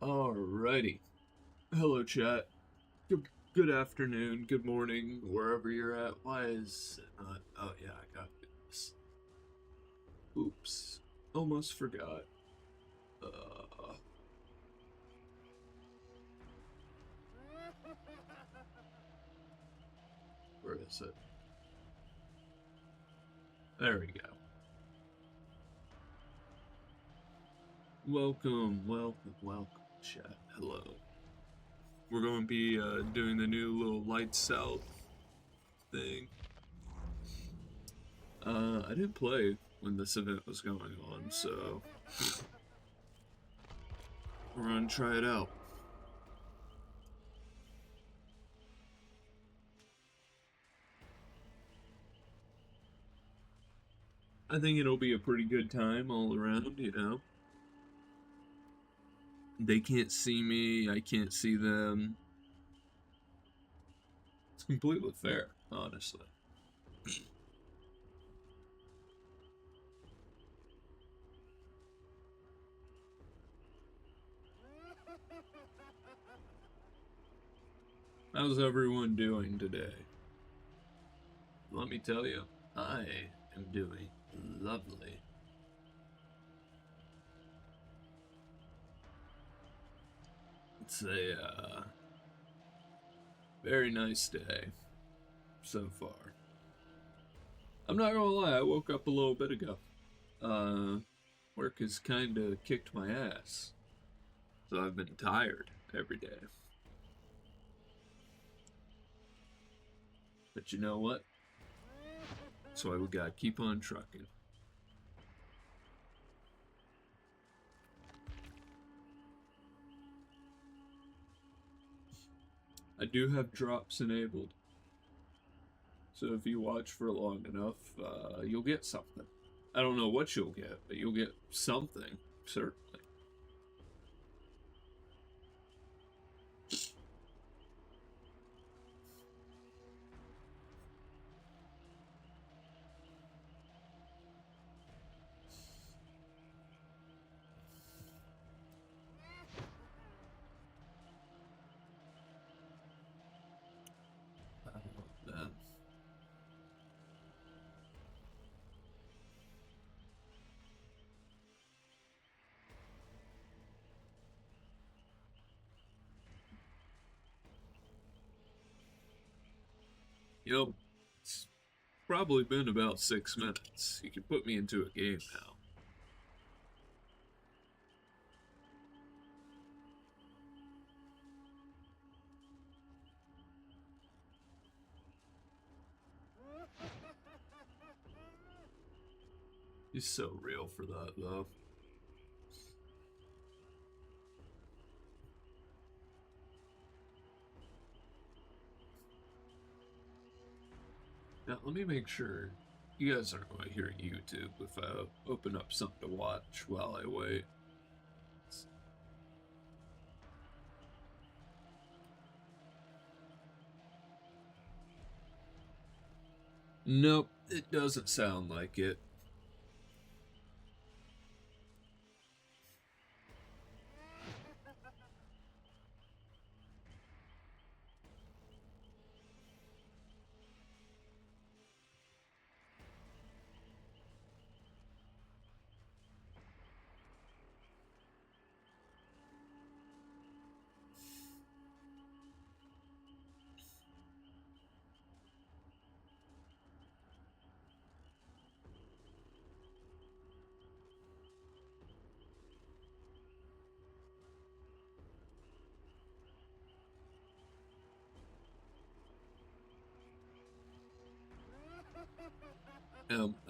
Alrighty. Hello, chat. Good afternoon, good morning, wherever you're at. Why is it not? Oh, yeah, I got this. Oops. Almost forgot. Uh, where is it? There we go. Welcome, chat. Hello. We're going to be doing the new little lights out thing. I didn't play when this event was going on, so we're going to try it out. I think it'll be a pretty good time all around, you know. They can't see me, I can't see them. It's completely fair, honestly. How's everyone doing today? Let me tell you, I am doing lovely. It's a very nice day so far. I'm not gonna lie, I woke up a little bit ago. Work has kinda kicked my ass. So I've been tired every day. But you know what? That's why we gotta keep on trucking. I do have drops enabled. So if you watch for long enough, you'll get something. I don't know what you'll get, but you'll get something, certainly. Uh, Yep, it's probably been about 6 minutes. You can put me into a game now. He's so real for that, though. Now, let me make sure you guys aren't going to hear YouTube if I open up something to watch while I wait. Nope, it doesn't sound like it.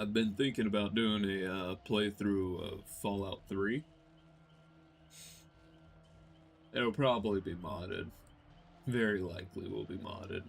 I've been thinking about doing a playthrough of Fallout 3. It'll probably be modded. Very likely will be modded.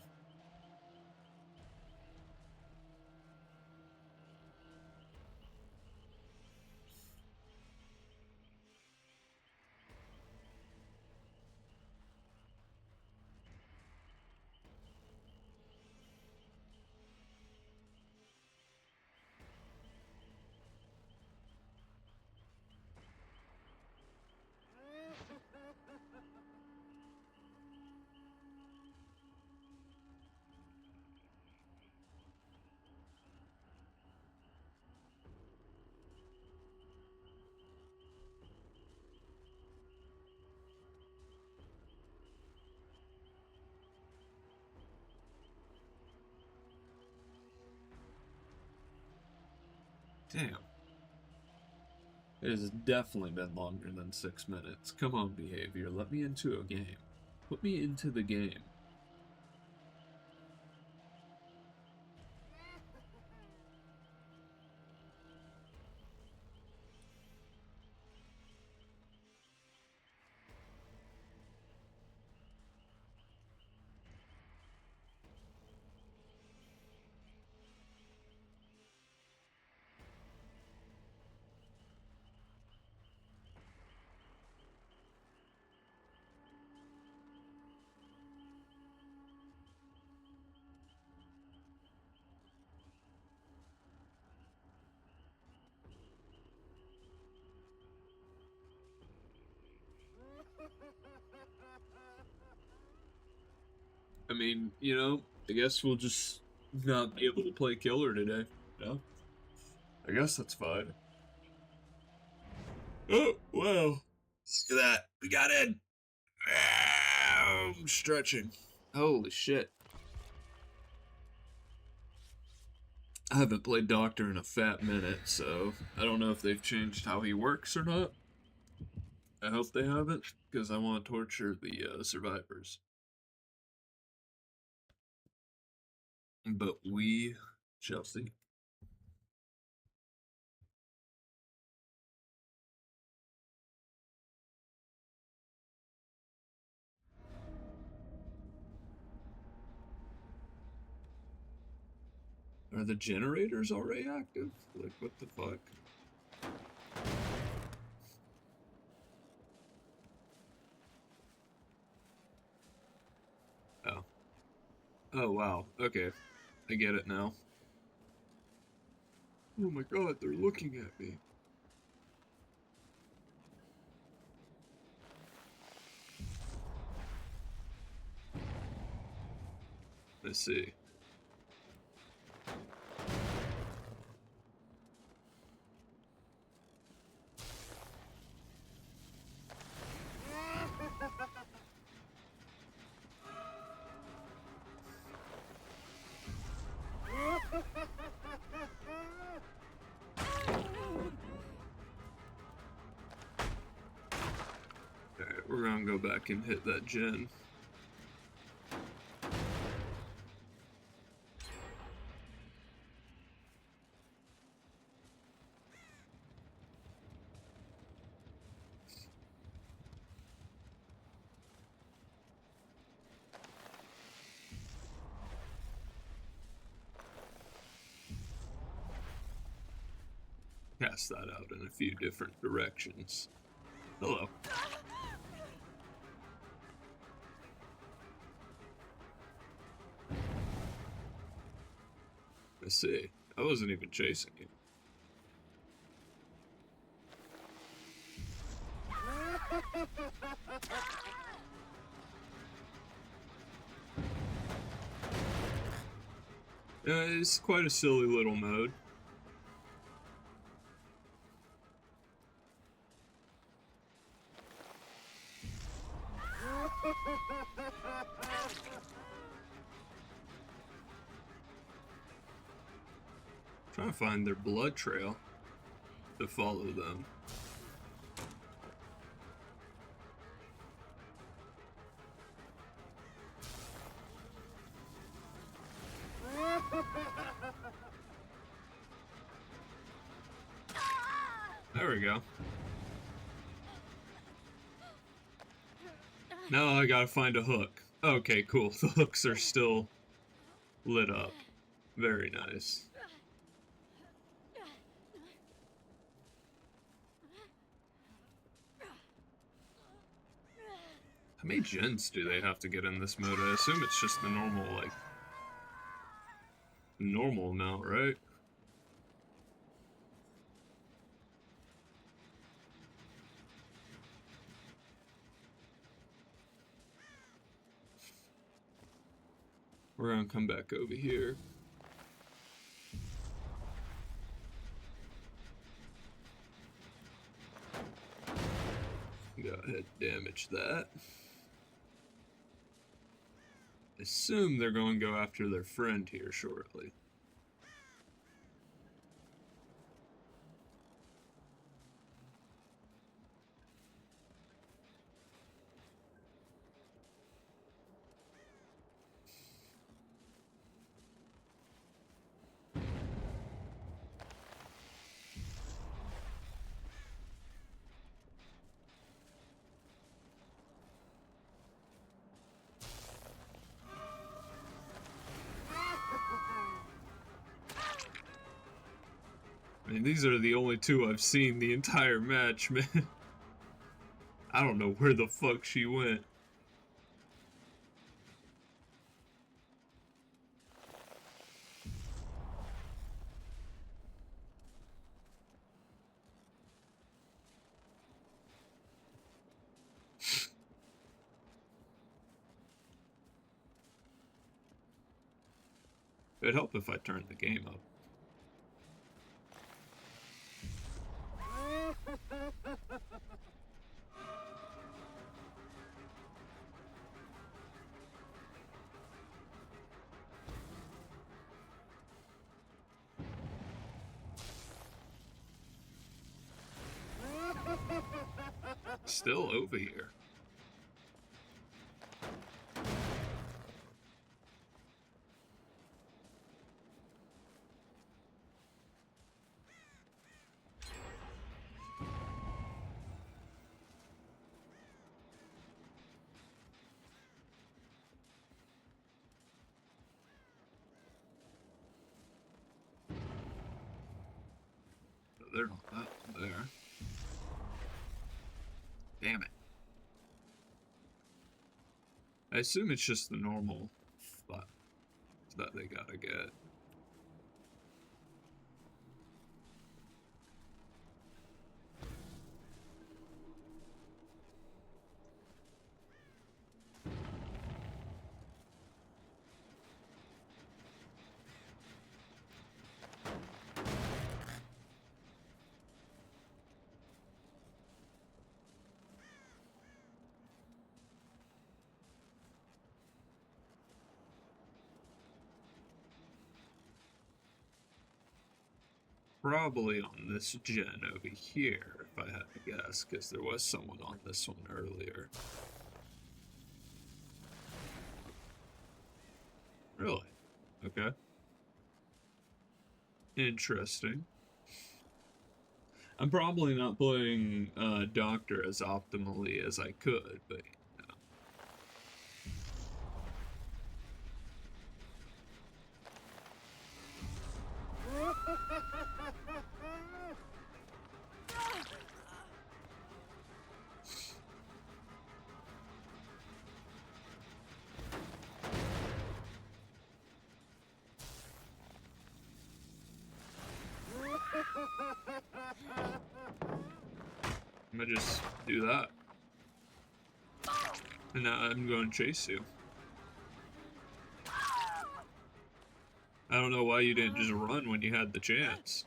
Damn. It has definitely been longer than 6 minutes. Come on, behavior. Let me into a game. Put me into the game. I mean, I guess we'll just not be able to play killer today. No? I guess that's fine. Oh, wow. Look at that. We got in. I'm stretching. Holy shit. I haven't played Doctor in a fat minute, so I don't know if they've changed how he works or not. I hope they haven't, because I want to torture the survivors. But we shall see. Are the generators already active? Like, what the fuck? Oh. Oh, wow. Okay. I get it now. Oh my god, they're looking at me. Let's see. Alright, we're gonna go back and hit that gen. Cast that out in a few different directions. Hello. I see. I wasn't even chasing you. It's quite a silly little mode. Trying to find their blood trail to follow them. There we go. Now I gotta find a hook. Okay, cool. The hooks are still lit up. Very nice. How many gens do they have to get in this mode? I assume it's just the normal, normal amount, right? We're gonna come back over here. Go ahead and damage that. Assume they're going to go after their friend here shortly. I mean, these are the only two I've seen the entire match, man. I don't know where the fuck she went. It'd help if I turned the game up. Still over here. They're not that one there. Damn it. I assume it's just the normal flat that they gotta get. Probably on this gen over here, if I had to guess, because there was someone on this one earlier. Really? Okay. Interesting. I'm probably not playing Doctor as optimally as I could, but you know. I'm gonna just do that. And now I'm going to chase you. I don't know why you didn't just run when you had the chance.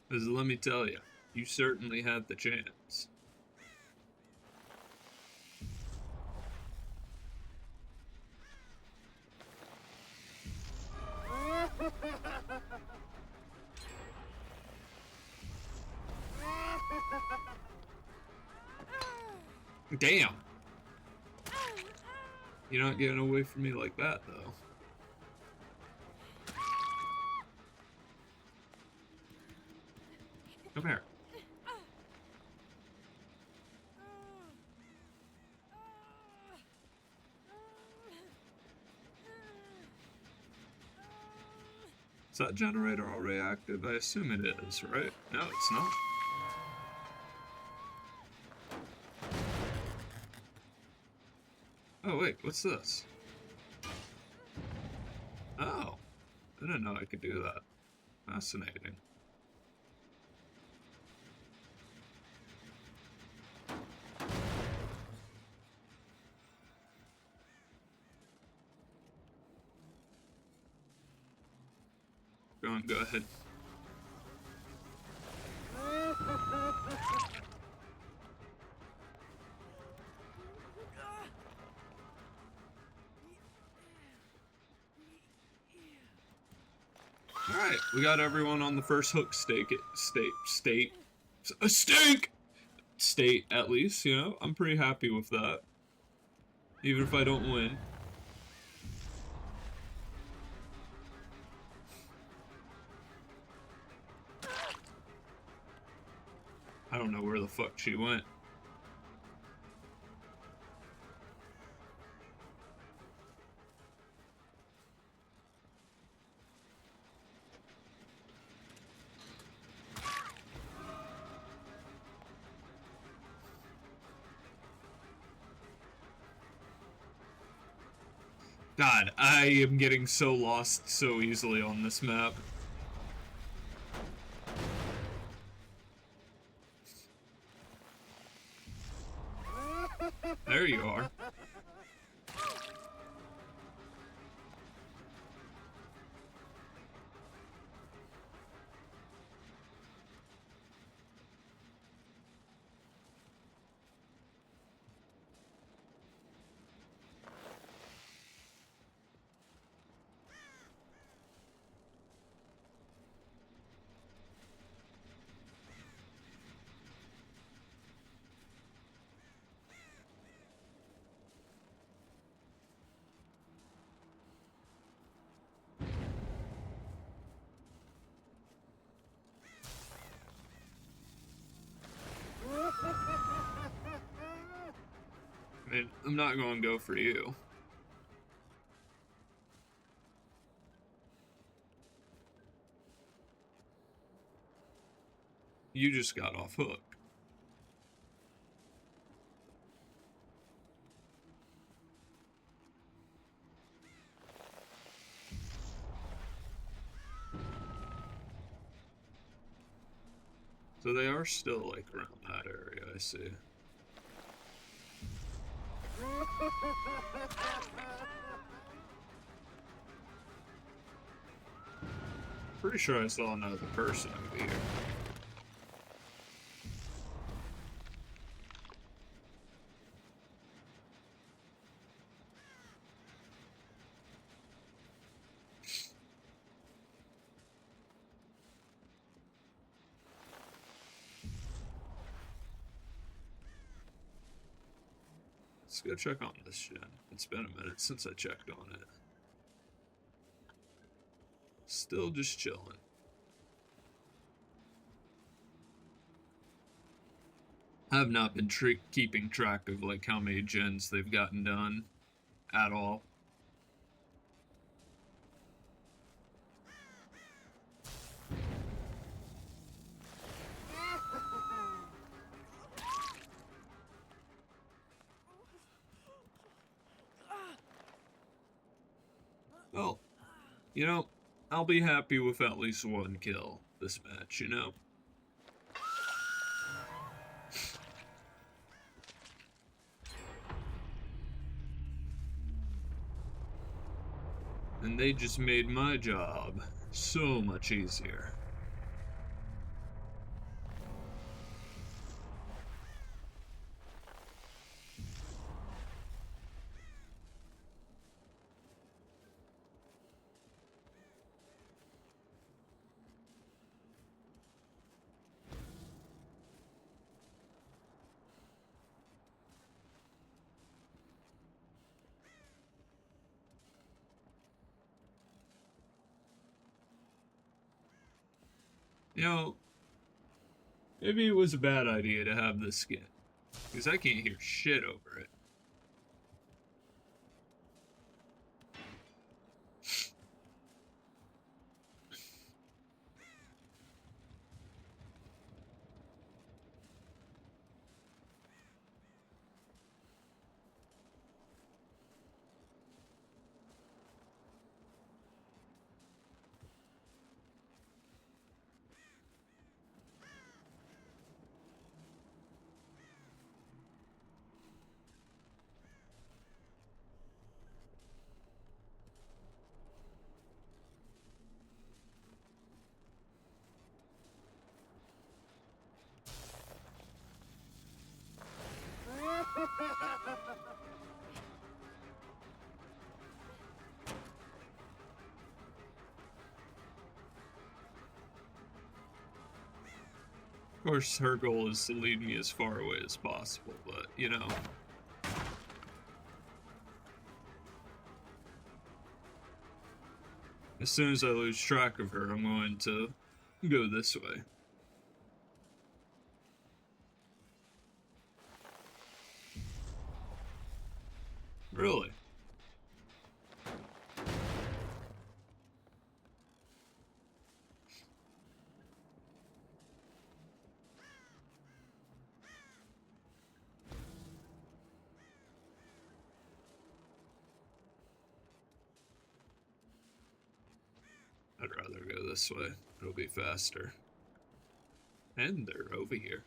Because let me tell you, you certainly had the chance. Damn! You're not getting away from me like that, though. Come here. Is that generator already active? I assume it is, right? No, it's not. Oh, wait, what's this? Oh, I didn't know I could do that. Fascinating. Go on, go ahead. Alright, we got everyone on the first hook state, at least, you know? I'm pretty happy with that. Even if I don't win. I don't know where the fuck she went. God, I am getting so lost so easily on this map. There you are. I mean, I'm not going to go for you. You just got off hook. So they are still, like, around that area, I see. Pretty sure I saw another person over here. Let's go check on this shit. It's been a minute since I checked on it. Still just chilling. I have not been keeping track of like how many gens they've gotten done at all. Well, you know, I'll be happy with at least one kill this match, you know? And they just made my job so much easier. You know, maybe it was a bad idea to have this skin, because I can't hear shit over it. Of course, her goal is to lead me as far away as possible, but, you know. As soon as I lose track of her, I'm going to go this way. Really? I'd rather go this way. It'll be faster. And they're over here.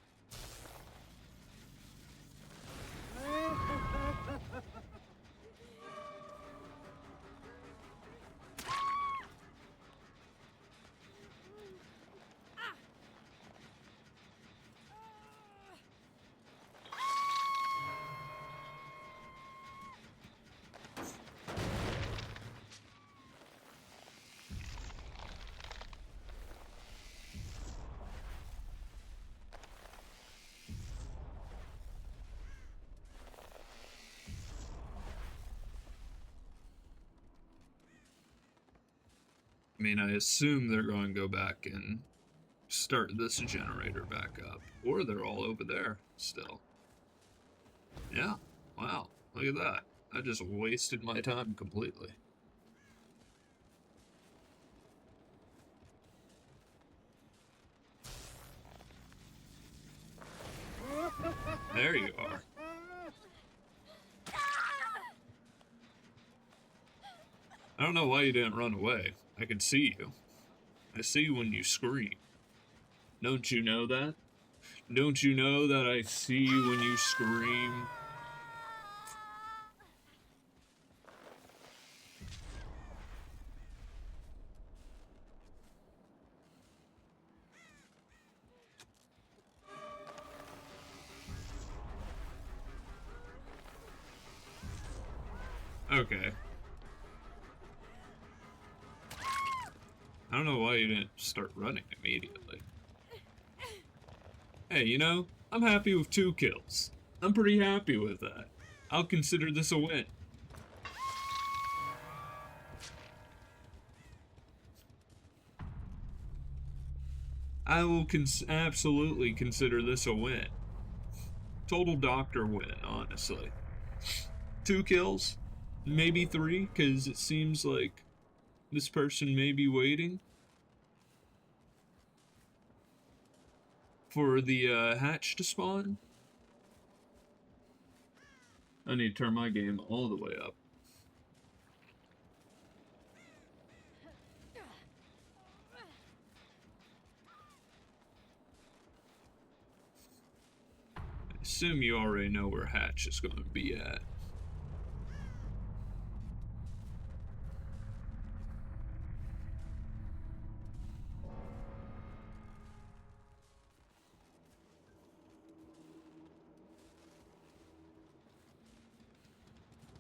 I mean, I assume they're going to go back and start this generator back up. Or they're all over there still. Yeah, wow, look at that. I just wasted my time completely. There you are. I don't know why you didn't run away. I can see you. I see you when you scream. Don't you know that? Don't you know that I see you when you scream? Okay. I don't know why you didn't start running immediately. Hey, you know, I'm happy with 2 kills. I'm pretty happy with that. I'll consider this a win. I will absolutely consider this a win. Total doctor win, honestly. 2 kills? Maybe 3, because it seems like this person may be waiting for the hatch to spawn. I need to turn my game all the way up. I assume you already know where hatch is going to be at.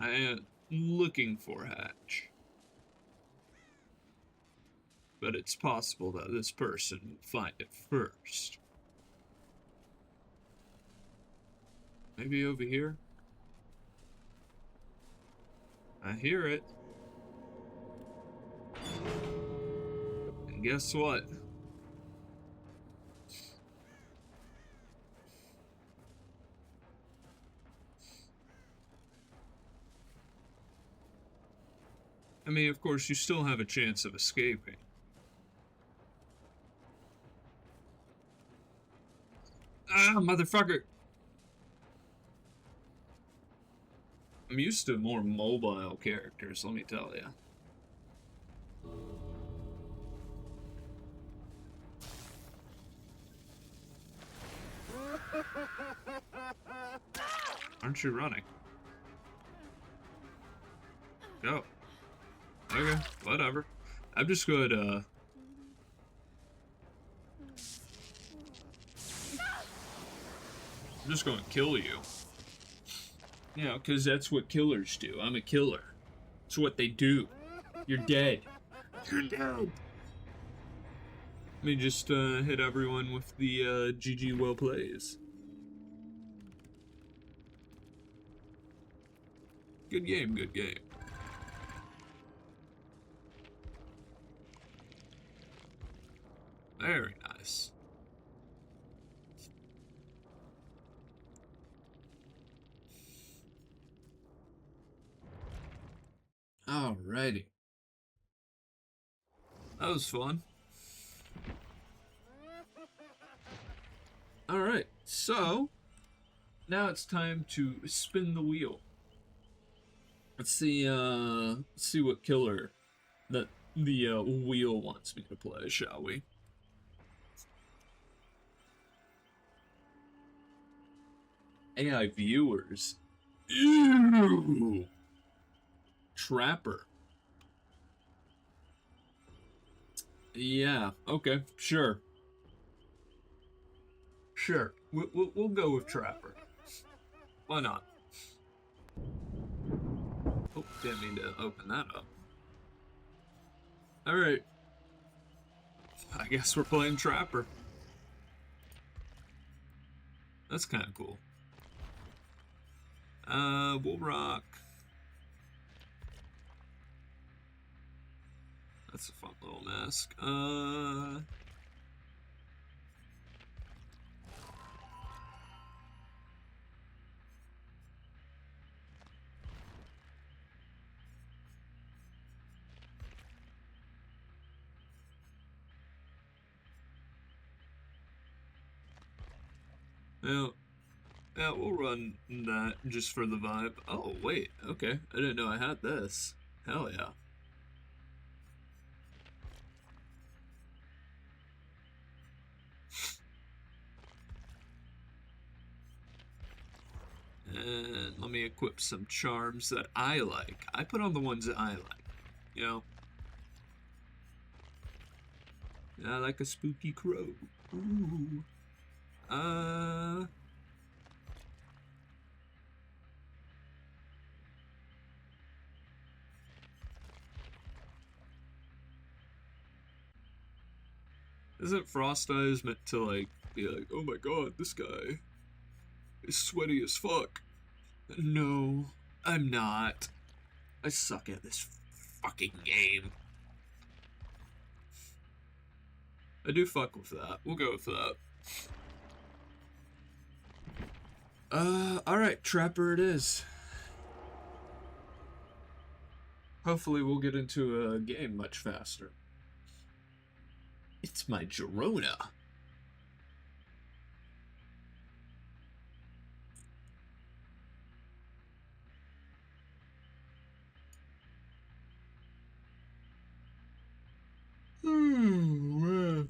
I am looking for hatch. But it's possible that this person will find it first. Maybe over here? I hear it. And guess what? I mean, of course, you still have a chance of escaping. Ah, motherfucker! I'm used to more mobile characters, let me tell ya. Aren't you running? Go. Okay, whatever. I'm just going to... I'm just going to kill you. You know, because that's what killers do. I'm a killer. It's what they do. You're dead. You're dead. Let me just hit everyone with the GG well plays. Good game, good game. Very nice. Alrighty. That was fun. Alright, so now it's time to spin the wheel. Let's see what killer that the wheel wants me to play, shall we? AI viewers. Ew. Trapper. Yeah, okay, sure. Sure, we'll go with Trapper. Why not? Oh, didn't mean to open that up. Alright. I guess we're playing Trapper. That's kind of cool. We'll rock. That's a fun little mask. Yeah, we'll run that just for the vibe. Oh, wait, okay. I didn't know I had this. Hell yeah. And let me equip some charms that I like. I put on the ones that I like, you know? I like a spooky crow. Ooh. Isn't Frost Eyes meant to, like, be like, oh my god, this guy is sweaty as fuck? No, I'm not. I suck at this fucking game. I do fuck with that. We'll go with that. Alright, Trapper it is. Hopefully we'll get into a game much faster. It's my Girona. Oh, man.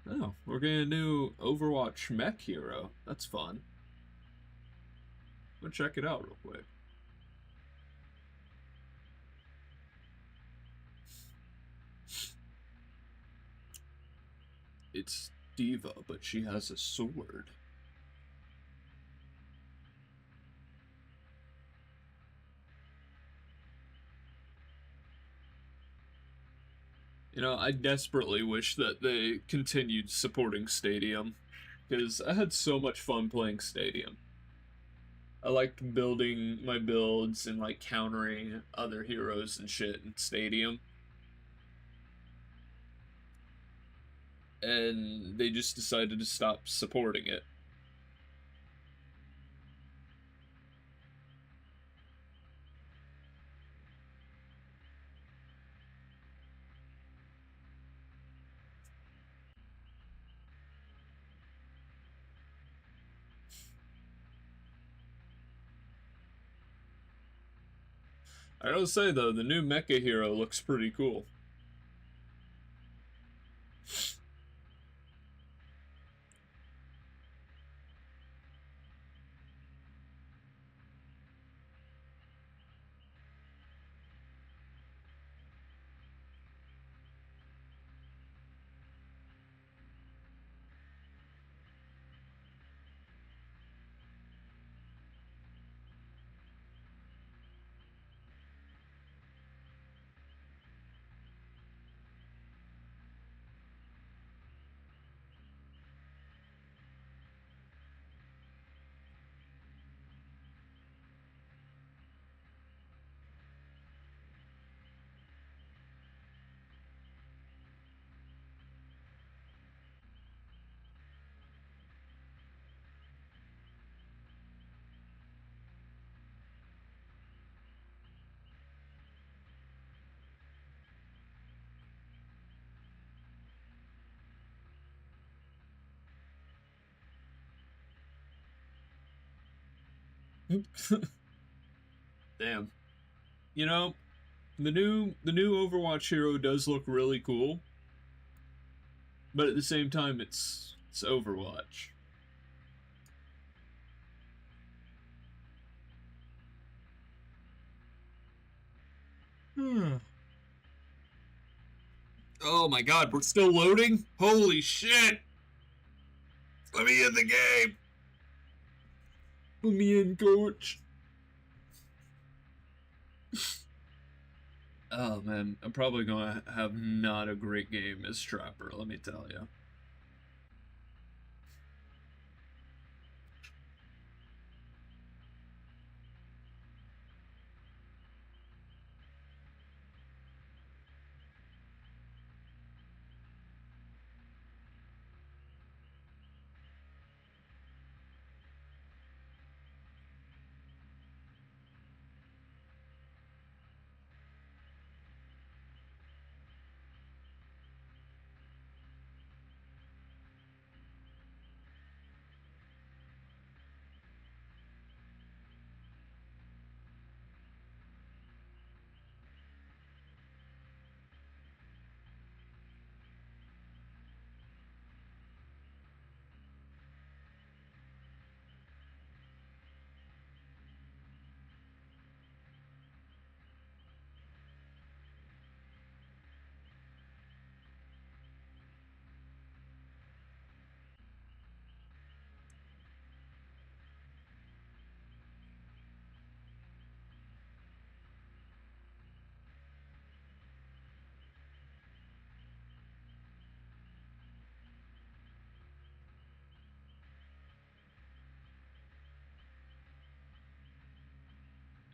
Oh, we're getting a new Overwatch mech hero. That's fun. Go check it out real quick. It's Diva, but she has a sword. You know, I desperately wish that they continued supporting Stadium, because I had so much fun playing Stadium. I liked building my builds and, like, countering other heroes and shit in Stadium. And they just decided to stop supporting it. I gotta say though, the new mecha hero looks pretty cool. Damn. You know, the new Overwatch hero does look really cool, but at the same time, it's Overwatch. Oh my god, we're still loading? Holy shit! Let me in the game! Let me in, coach! Oh man, I'm probably gonna have not a great game as Trapper, let me tell you.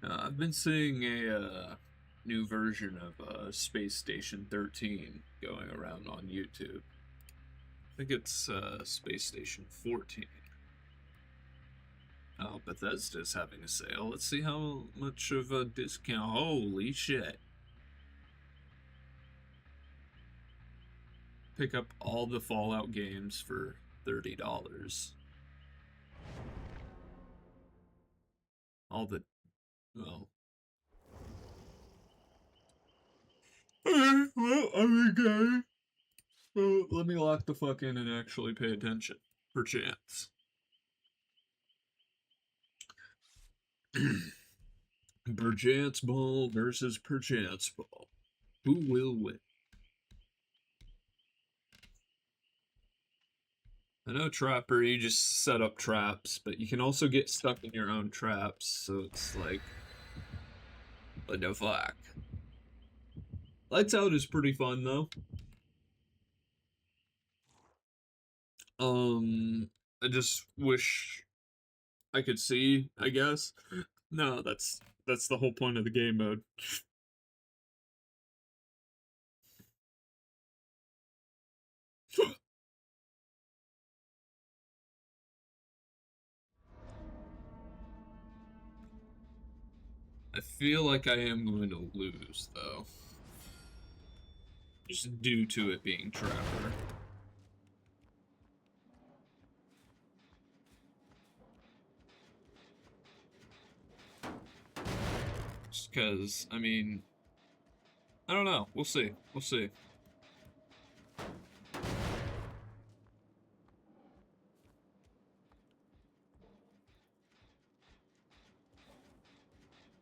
I've been seeing a new version of Space Station 13 going around on YouTube. I think it's Space Station 14. Oh, Bethesda's having a sale. Let's see how much of a discount. Holy shit. Pick up all the Fallout games for $30. All the... well... well, okay. Well, let me lock the fuck in and actually pay attention. Perchance. Perchance Ball versus Perchance Ball. Who will win? I know Trapper, you just set up traps, but you can also get stuck in your own traps, so it's like... what the fuck? Lights Out is pretty fun, though. I just wish I could see, I guess. No, that's the whole point of the game mode. I feel like I am going to lose, though. Just due to it being Trapper. Just because, I mean... I don't know. We'll see. We'll see.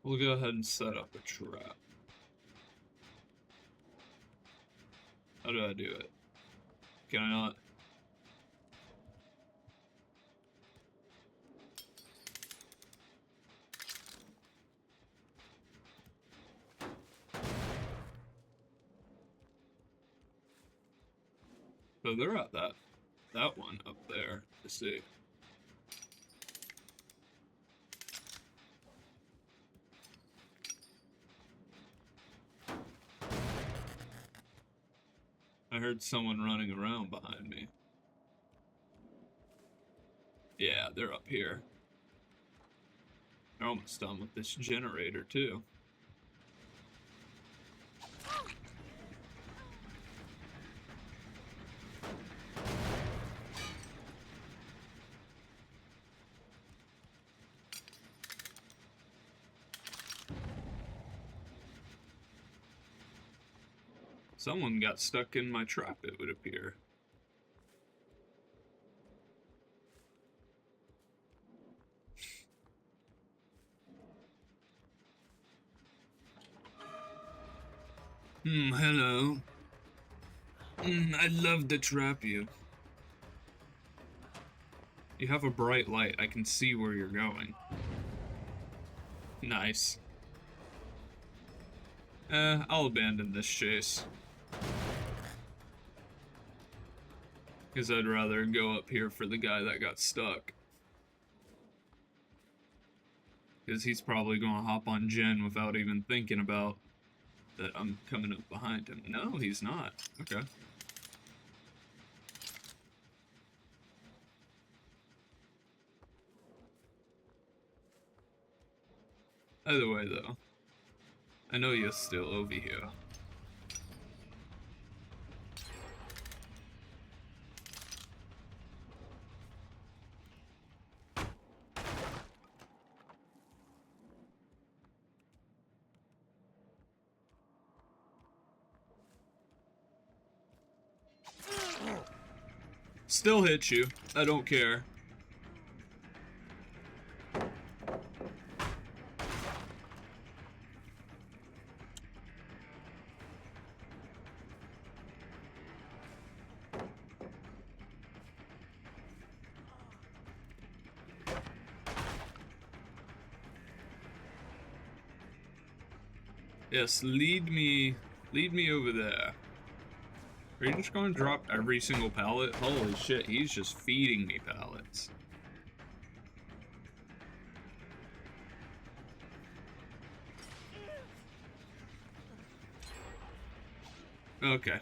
We'll go ahead and set up a trap. How do I do it? Can I not? So they're at that one up there. Let's see. I heard someone running around behind me. Yeah, they're up here. They're almost done with this generator, too. Someone got stuck in my trap, it would appear. Hello. I'd love to trap you. You have a bright light. I can see where you're going. Nice. I'll abandon this chase. Because I'd rather go up here for the guy that got stuck. Because he's probably gonna hop on Jen without even thinking about that I'm coming up behind him. No, he's not. Okay. Either way, though, I know you're still over here. Still hit you. I don't care. Yes, lead me over there. Are you just going to drop every single pallet? Holy shit, he's just feeding me pallets. Okay.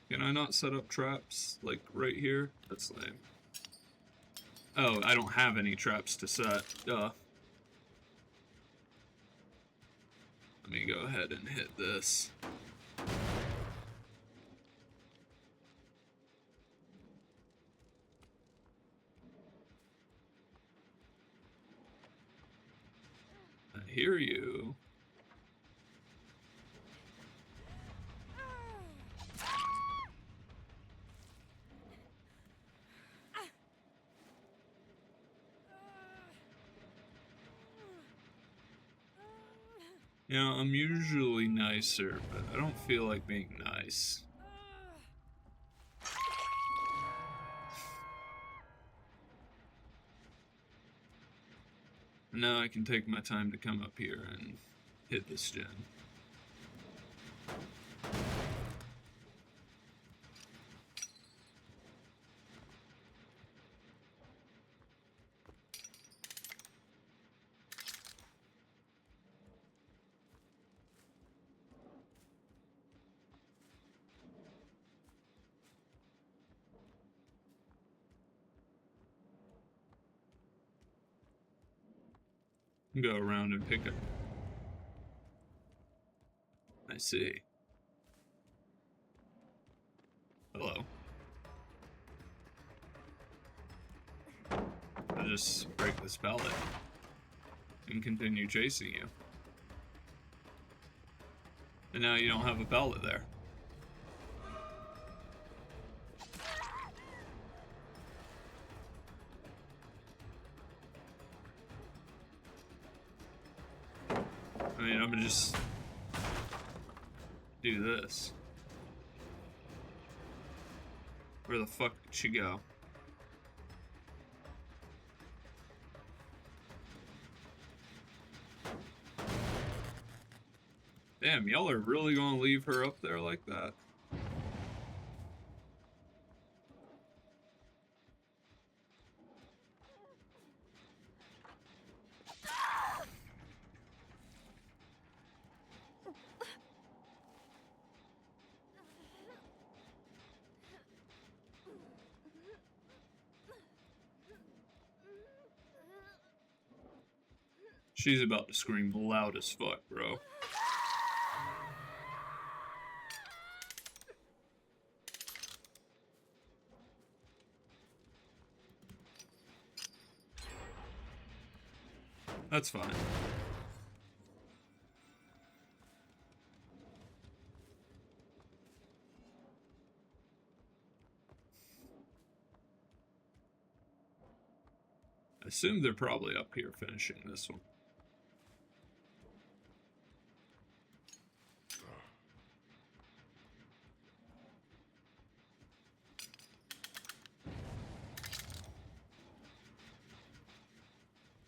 Can I not set up traps, like, right here? That's lame. Oh, I don't have any traps to set. Duh. Let me go ahead and hit this. I hear you. You know, I'm usually nicer, but I don't feel like being nice. Now I can take my time to come up here and hit this gen. Go around and pick up. I see. Hello. I'll just break this pallet and continue chasing you. And now you don't have a pallet there. I mean, I'm gonna just do this. Where the fuck did she go? Damn, y'all are really gonna leave her up there like that? She's about to scream loud as fuck, bro. That's fine. I assume they're probably up here finishing this one.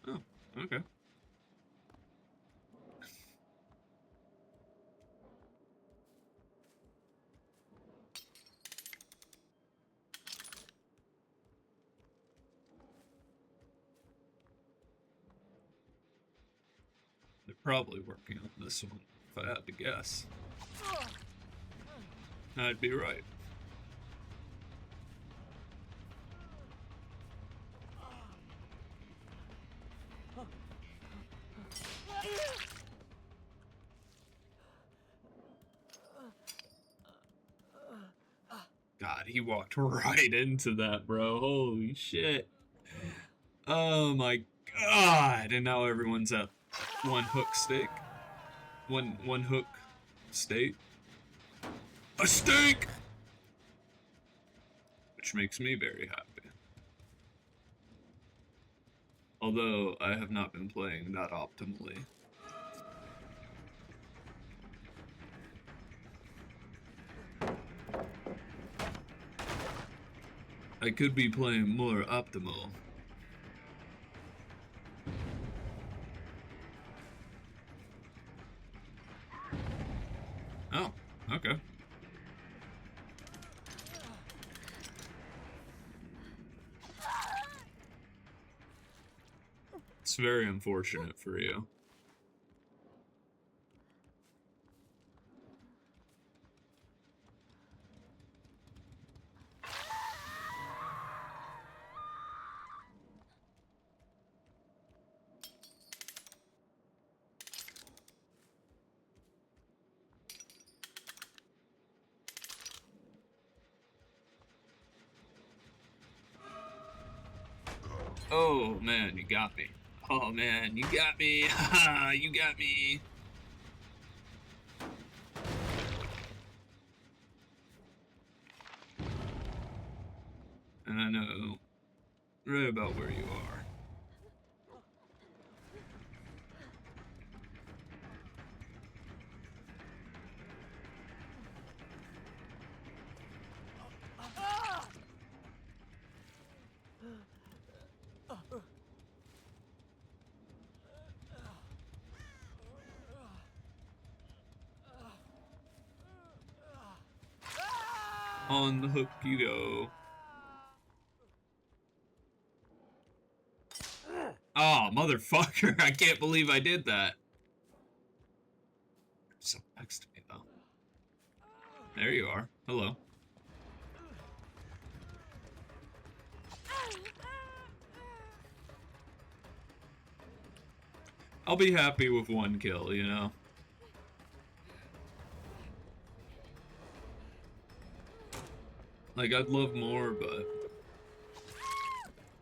Oh, okay. They're probably working on this one, if I had to guess. I'd be right. God, he walked right into that, bro. Holy shit. Oh my god. And now everyone's at one hook stake. One hook state. A steak! Which makes me very happy. Although I have not been playing that optimally. I could be playing more optimal. Oh, okay. It's very unfortunate for you. Oh man, you got me. Oh man, you got me. Haha, you got me. And I know right about where you are. On the hook you go. Oh, motherfucker. I can't believe I did that. So next to me, though. There you are. Hello. I'll be happy with one kill, you know? Like, I'd love more, but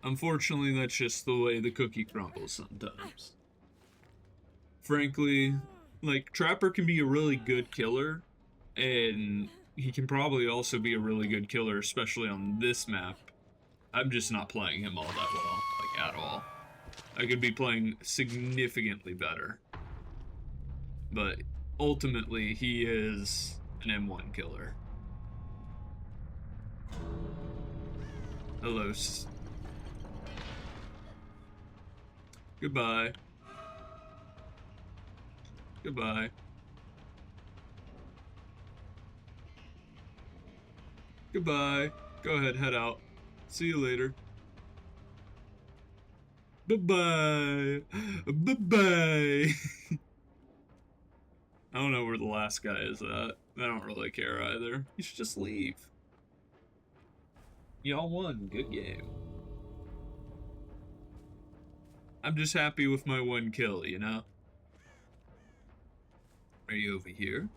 unfortunately, that's just the way the cookie crumbles sometimes. Frankly, like, Trapper can be a really good killer, and he can probably also be a really good killer, especially on this map. I'm just not playing him all that well, like, at all. I could be playing significantly better. But ultimately, he is an M1 killer. Hello. Goodbye. Goodbye. Goodbye. Go ahead, head out. See you later. Bye-bye. Bye-bye. I don't know where the last guy is at. I don't really care either. You should just leave. Y'all won. Good game. I'm just happy with my one kill, you know? Are you over here?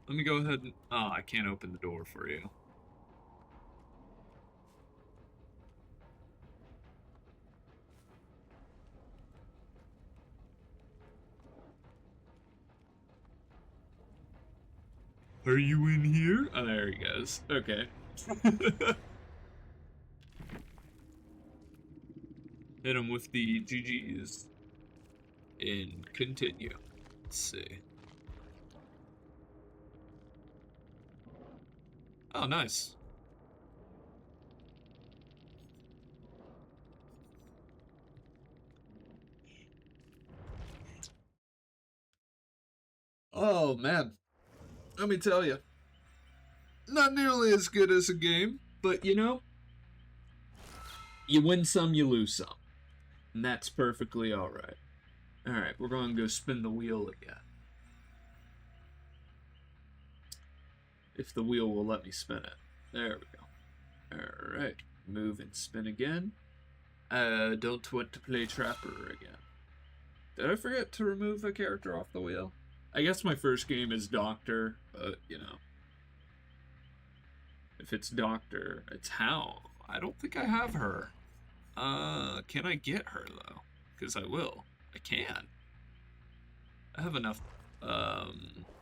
Let me go ahead and... Oh, I can't open the door for you. Are you in here? Oh, there he goes. Okay. Hit him with the GGs. And continue. Let's see. Oh, nice. Oh, man. Let me tell you. Not nearly as good as a game, but you know, you win some, you lose some. And that's perfectly alright. Alright, we're going to go spin the wheel again. If the wheel will let me spin it. There we go. Alright, move and spin again. Don't want to play Trapper again. Did I forget to remove a character off the wheel? I guess my first game is Doctor, but, you know. If it's Doctor, it's How. I don't think I have her. Can I get her, though? Because I will. I can. I have enough,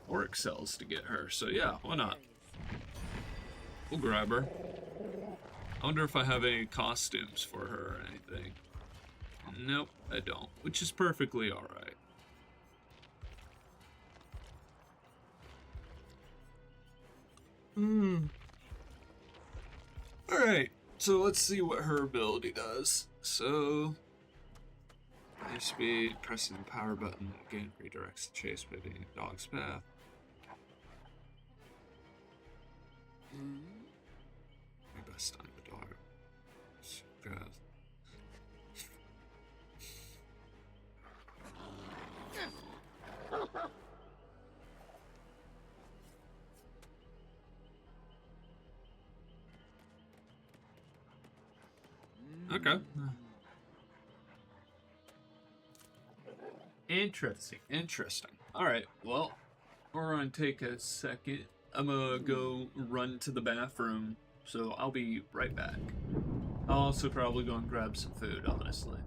Auric cells to get her, so yeah, why not? We'll grab her. I wonder if I have any costumes for her or anything. Nope, I don't, which is perfectly alright. Alright, so let's see what her ability does. So, high speed, pressing the power button again redirects the chase by being a dog's path. My best time the dog. Okay. Interesting, interesting. Alright, well, we're gonna take a second. I'm gonna go run to the bathroom, so I'll be right back. I'll also probably go and grab some food, honestly.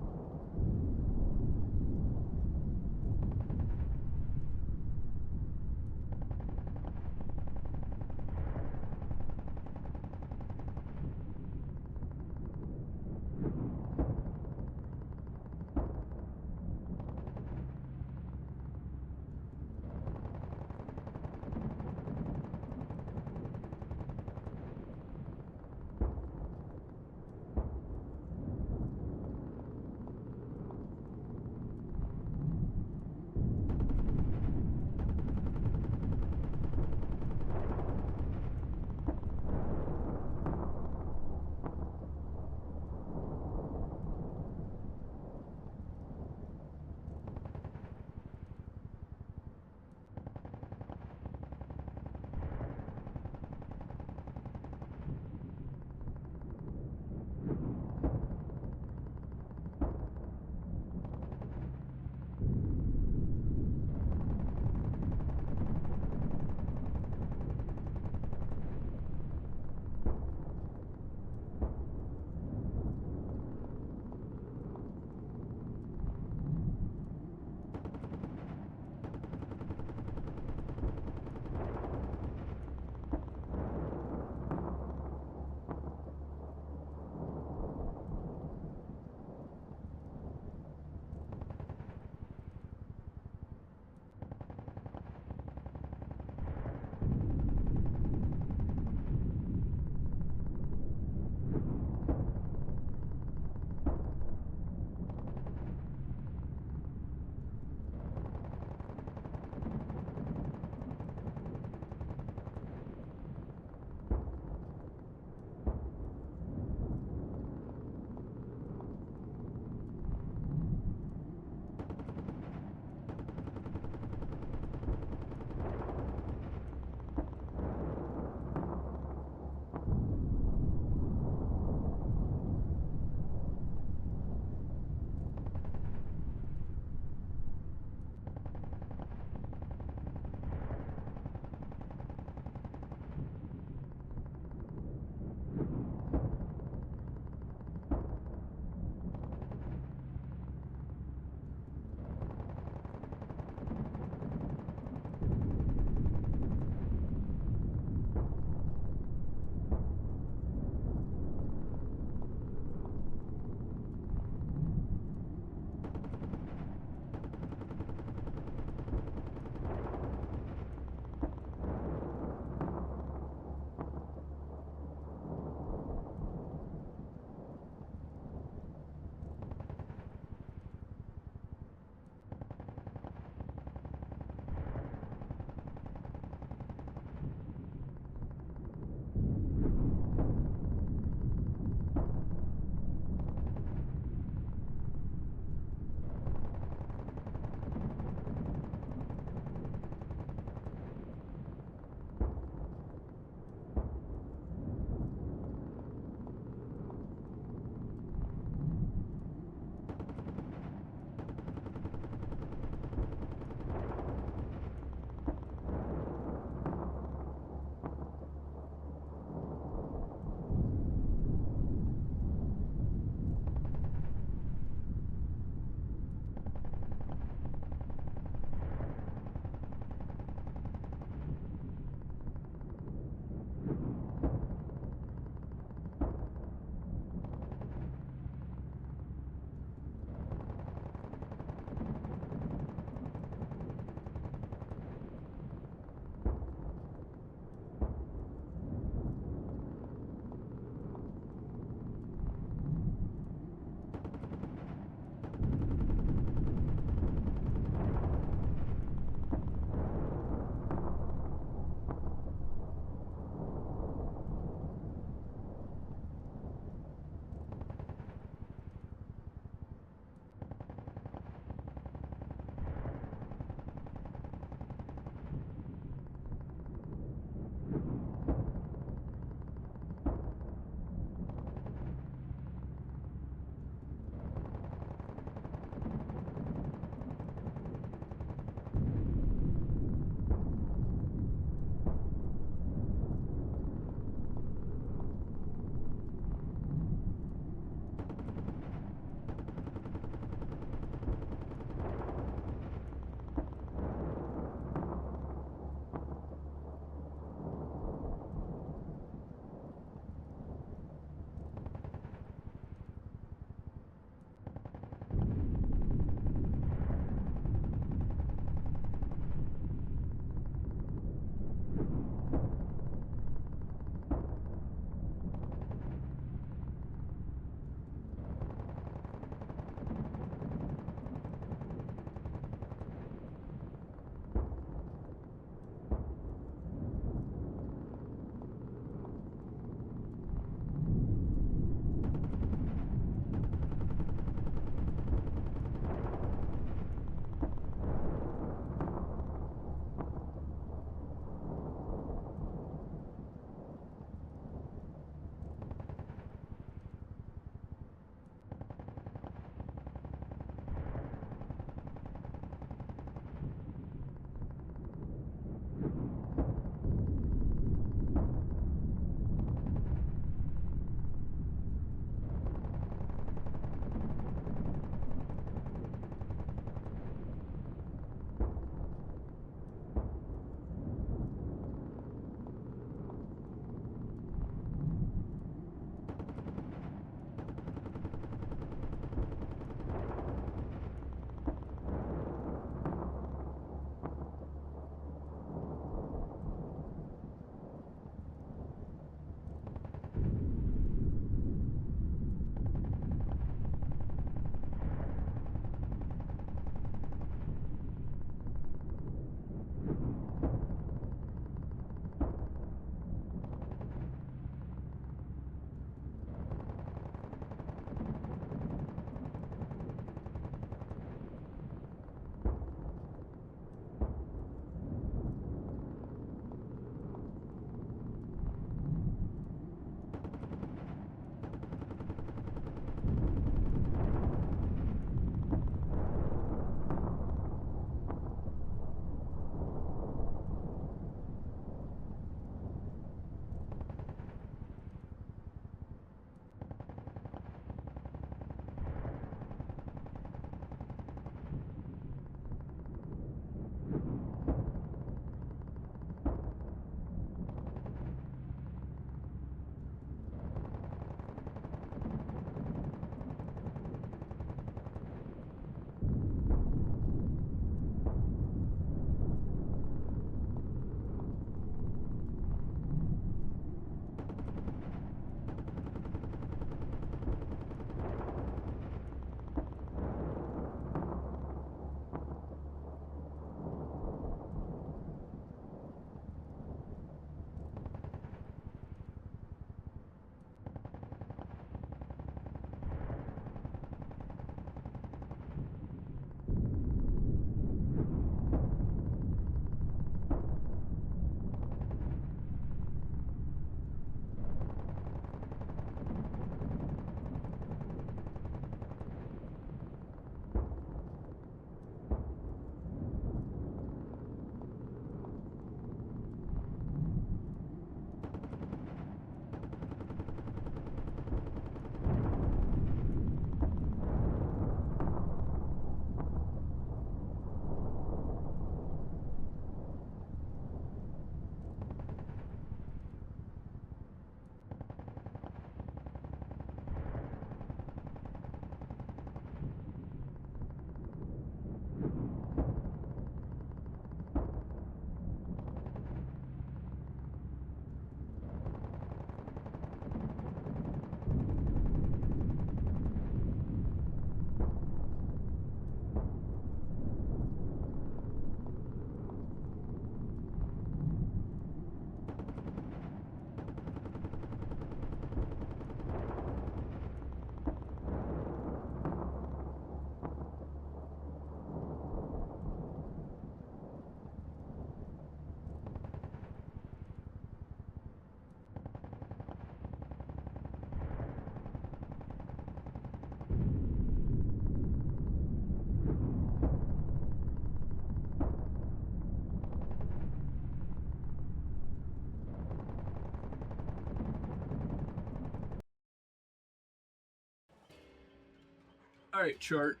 Alright, chart.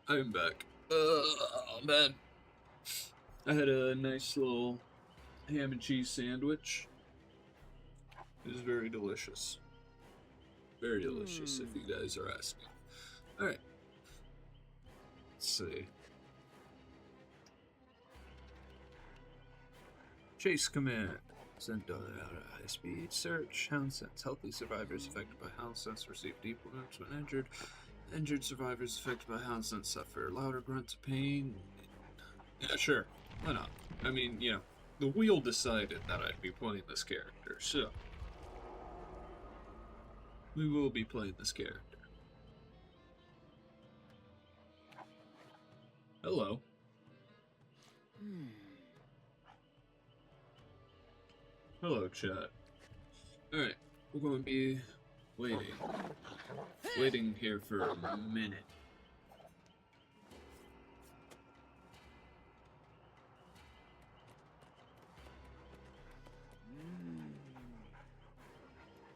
I'm back. Oh, man. I had a nice little ham and cheese sandwich. It was very delicious. Very delicious, if you guys are asking. Alright. Let's see. Chase command. Send out a high-speed search. Hound sense. Healthy survivors affected by hound sense receive deep wounds when injured. Injured survivors affected by hound sense suffer louder grunts of pain. Yeah, sure. Why not? I mean, you know, the wheel decided that I'd be playing this character, so we will be playing this character. Hello. Hello, chat. Alright, we're going to be waiting here for a minute.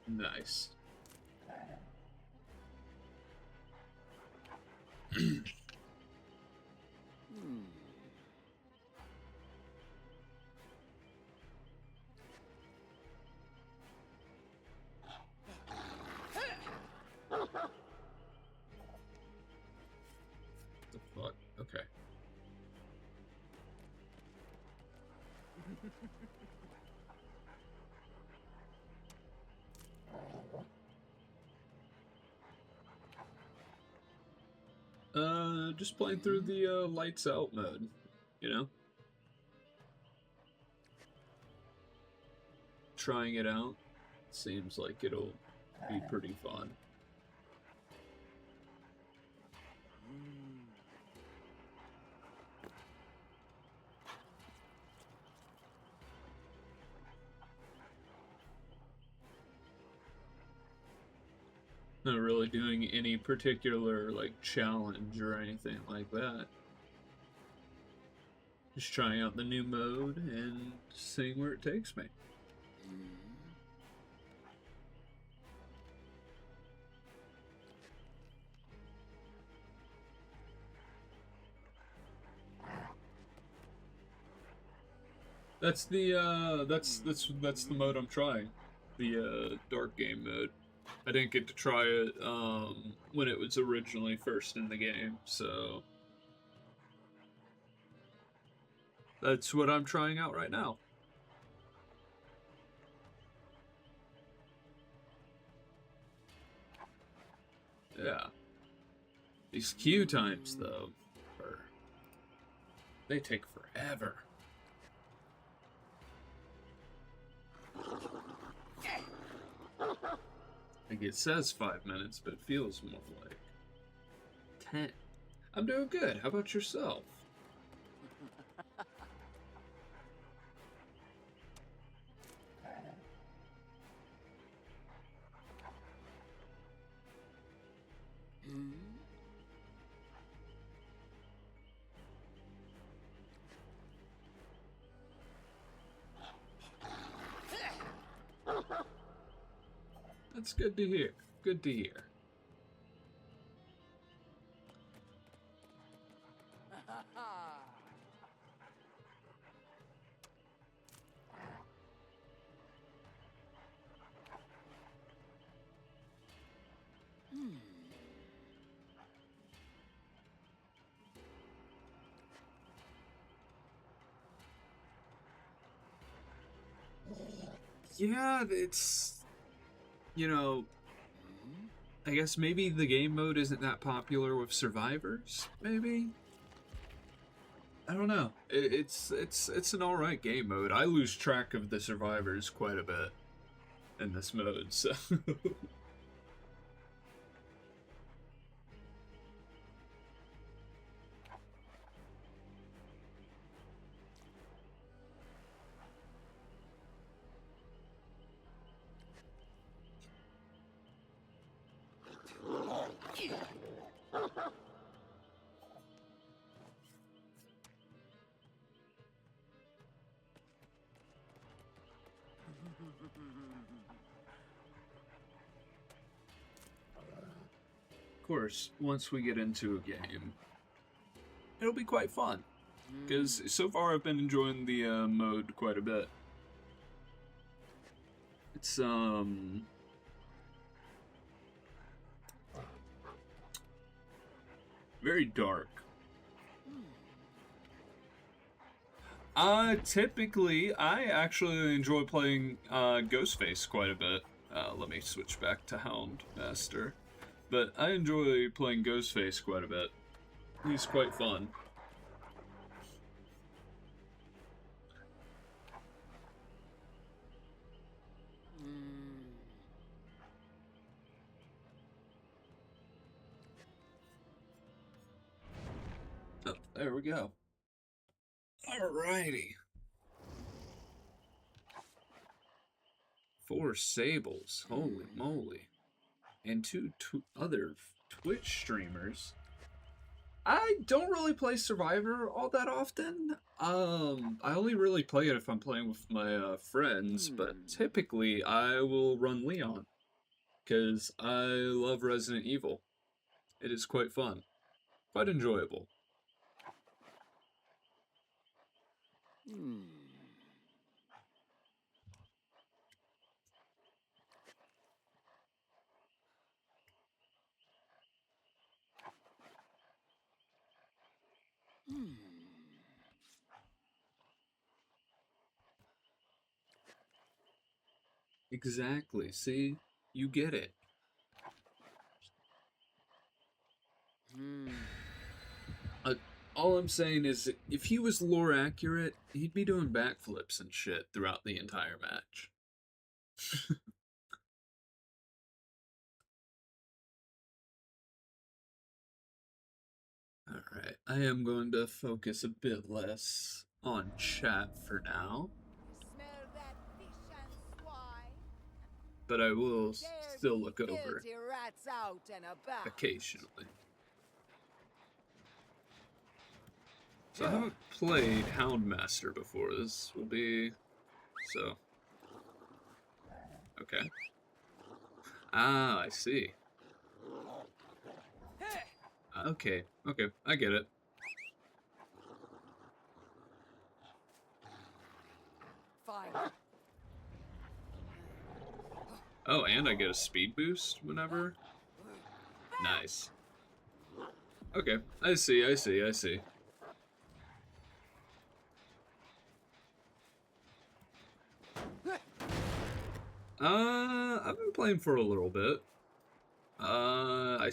Nice. The fuck? Okay. Just playing through the lights out mode, you know? Trying it out. Seems like it'll be pretty fun. Not really doing any particular, like, challenge or anything like that. Just trying out the new mode and seeing where it takes me. That's the that's the mode I'm trying. The dark game mode. I didn't get to try it when it was originally first in the game, so that's what I'm trying out right now. Yeah. These queue times, though, they take forever. Like, it says 5 minutes, but it feels more like 10. I'm doing good. How about yourself? That's good to hear. Good to hear. Yeah, it's, you know, I guess maybe the game mode isn't that popular with survivors, maybe? I don't know. It's an alright game mode. I lose track of the survivors quite a bit in this mode, so... course, once we get into a game, it'll be quite fun. Because so far I've been enjoying the mode quite a bit. It's, very dark. Typically, I actually enjoy playing Ghostface quite a bit. Let me switch back to Houndmaster. But I enjoy playing Ghostface quite a bit. He's quite fun. Oh, there we go. Alrighty. 4 Sables. Holy moly. And two other Twitch streamers. I don't really play Survivor all that often. I only really play it if I'm playing with my friends, but typically I will run Leon. Because I love Resident Evil. It is quite fun. Quite enjoyable. Exactly. See? You get it. All I'm saying is, if he was lore accurate, he'd be doing backflips and shit throughout the entire match. Alright, I am going to focus a bit less on chat for now. But I will still look over occasionally. So I haven't played Houndmaster before. This will be... so... okay. Ah, I see. Okay, okay, I get it. Fine. Oh, and I get a speed boost whenever? Nice. Okay, I see, I see, I see. I've been playing for a little bit. I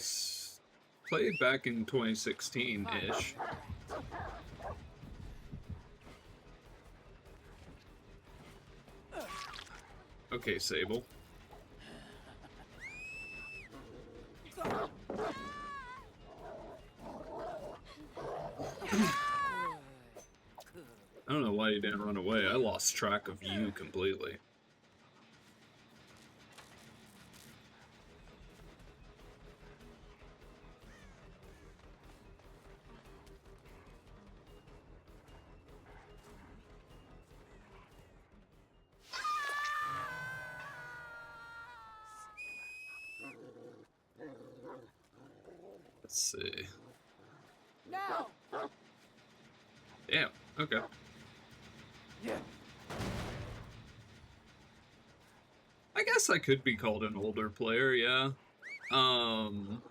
played back in 2016-ish. Okay, Sable. I don't know why you didn't run away. I lost track of you completely. Let's see. Now. Damn, okay. Yeah. I guess I could be called an older player, yeah. Damn.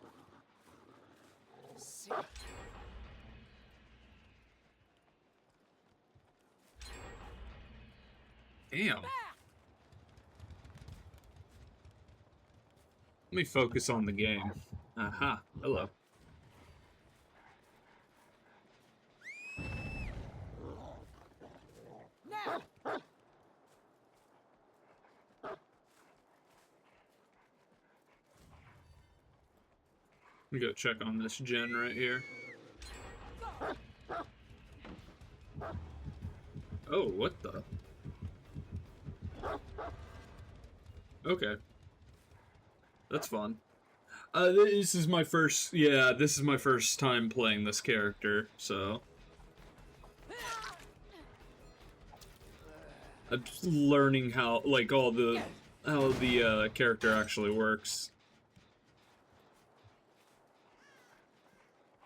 Let me focus on the game. Aha, hello. Now. Let me go check on this gen right here. Oh, what the? Okay. That's fun. This is my first, yeah, this is my first time playing this character, so. I'm just learning how, like, how the character actually works.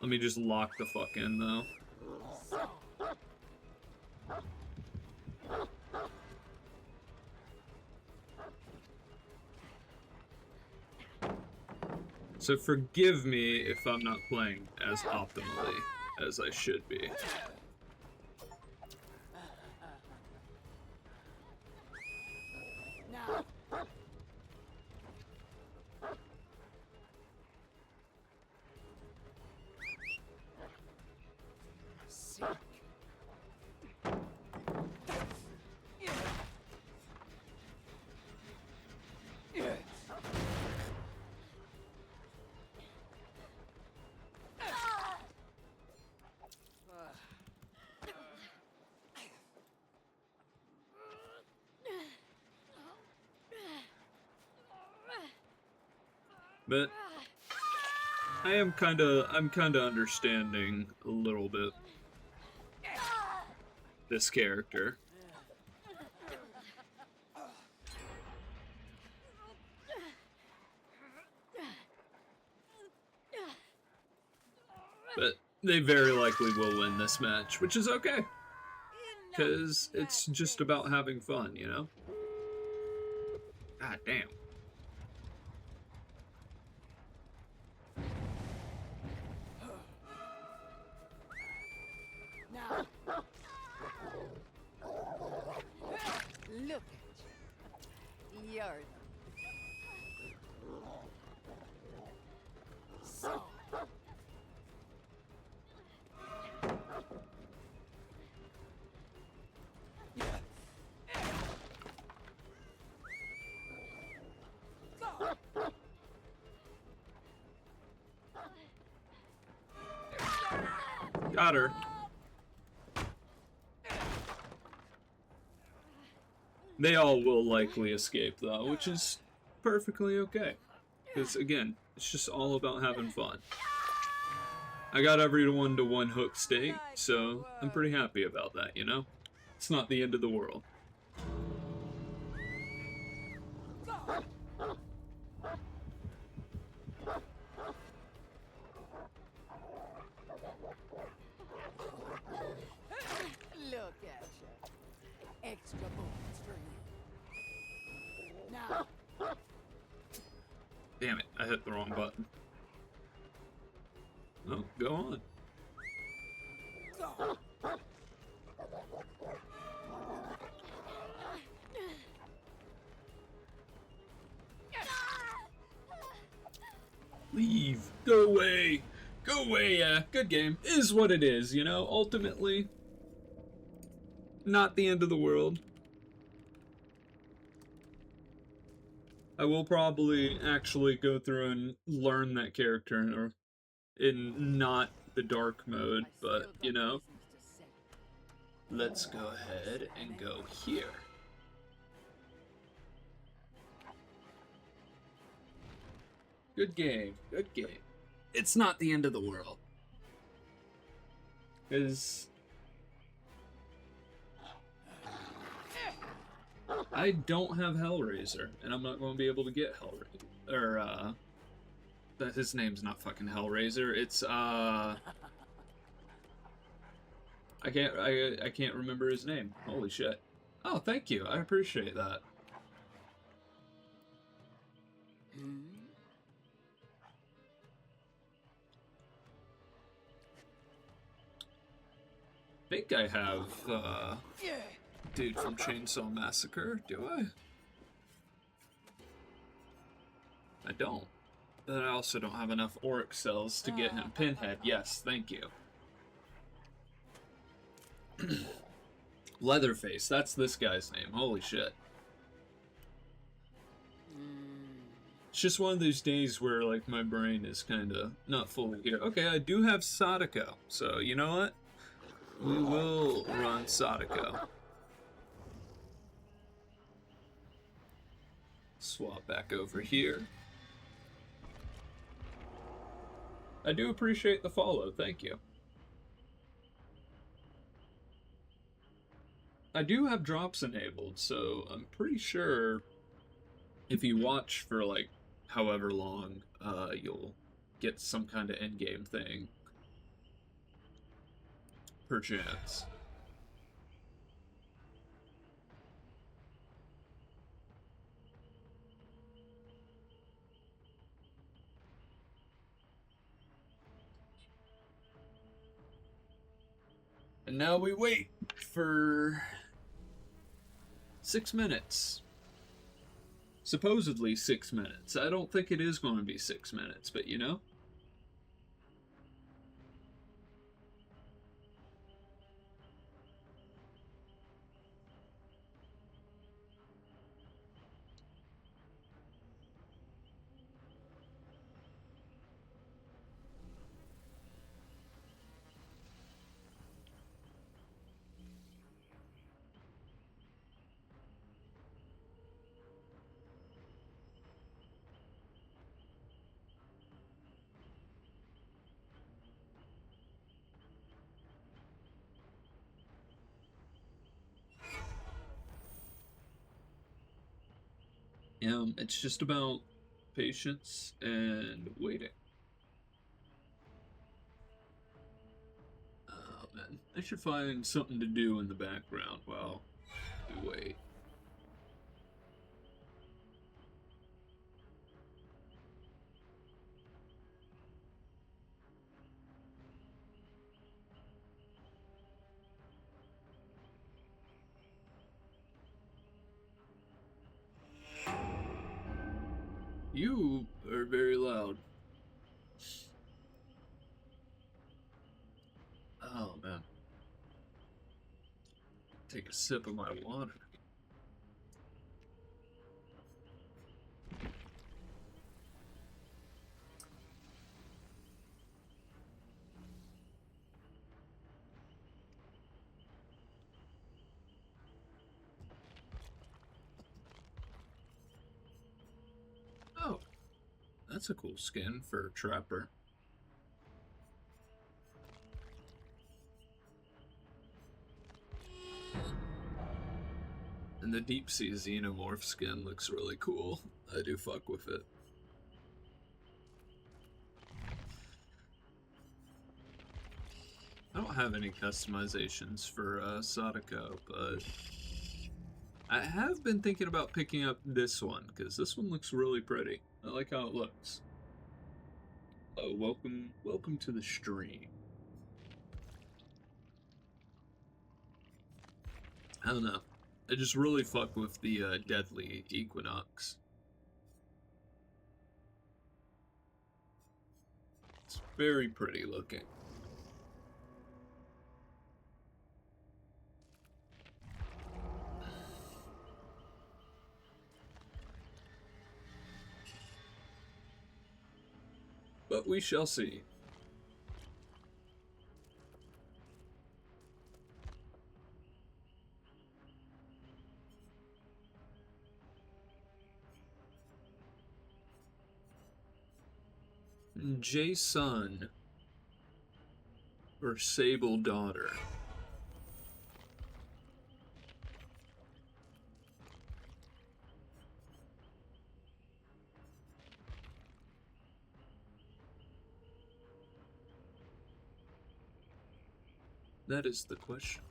Let me just lock the fuck in, though. So forgive me if I'm not playing as optimally as I should be. Now. Sick. But I'm kind of understanding a little bit this character. But they very likely will win this match, which is okay. Because it's just about having fun, you know? God damn. Now. Look at you. You're so. Got her. They all will likely escape, though, which is perfectly okay. Because, again, it's just all about having fun. I got everyone to one hook state, so I'm pretty happy about that, you know? It's not the end of the world. Look at you. Extra bullets for you. Now. Damn it, I hit the wrong button. Oh, go on. Go. Leave. Go away. Go away, yeah. Good game. Is what it is, you know? Ultimately, not the end of the world. I will probably actually go through and learn that character in not the dark mode, but, you know, let's go ahead and go here. Good game, good game. It's not the end of the world. Because I don't have Hellraiser, and I'm not going to be able to get Hellraiser. Or, his name's not fucking Hellraiser. It's, I can't remember his name. Holy shit. Oh, thank you. I appreciate that. I think I have, dude from Chainsaw Massacre, do I? I don't. But I also don't have enough auric cells to get him. Pinhead, yes, thank you. Leatherface, that's this guy's name. Holy shit. It's just one of those days where, like, my brain is kind of not fully here. Okay, I do have Sadako, so you know what? We will run Sadako. Swap back over here. I do appreciate the follow, thank you. I do have drops enabled, so I'm pretty sure if you watch for like however long, you'll get some kind of endgame thing. perchance. And now we wait for 6 minutes. Supposedly 6 minutes. I don't think it is going to be 6 minutes, but you know? It's just about patience and waiting. Oh man, I should find something to do in the background while we wait. You are very loud. Oh man. Take a sip of my water. Oh, that's a cool skin for a trapper. And the deep sea xenomorph skin looks really cool. I do fuck with it. I don't have any customizations for Sadako, but I have been thinking about picking up this one, because this one looks really pretty. I like how it looks. Oh, welcome to the stream. I don't know. I just really fuck with the Deadly Equinox. It's very pretty looking. But we shall see. Jason or Sable Daughter. That is the question.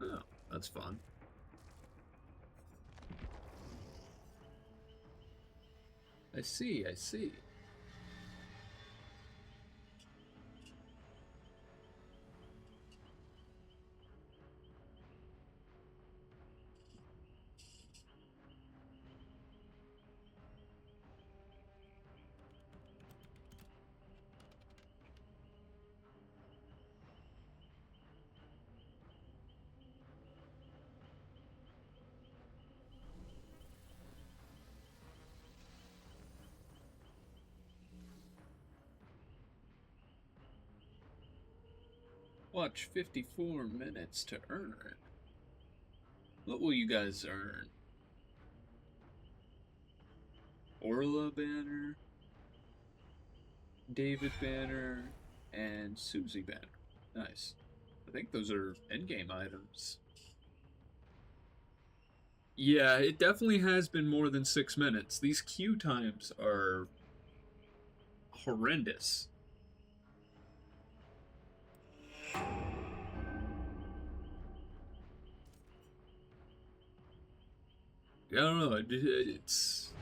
Oh, that's fun. I see, I see. Watch 54 minutes to earn it. What will you guys earn? Orla banner, David banner, and Susie banner. Nice. I think those are endgame items. Yeah, it definitely has been more than 6 minutes. These queue times are horrendous. I don't know. It's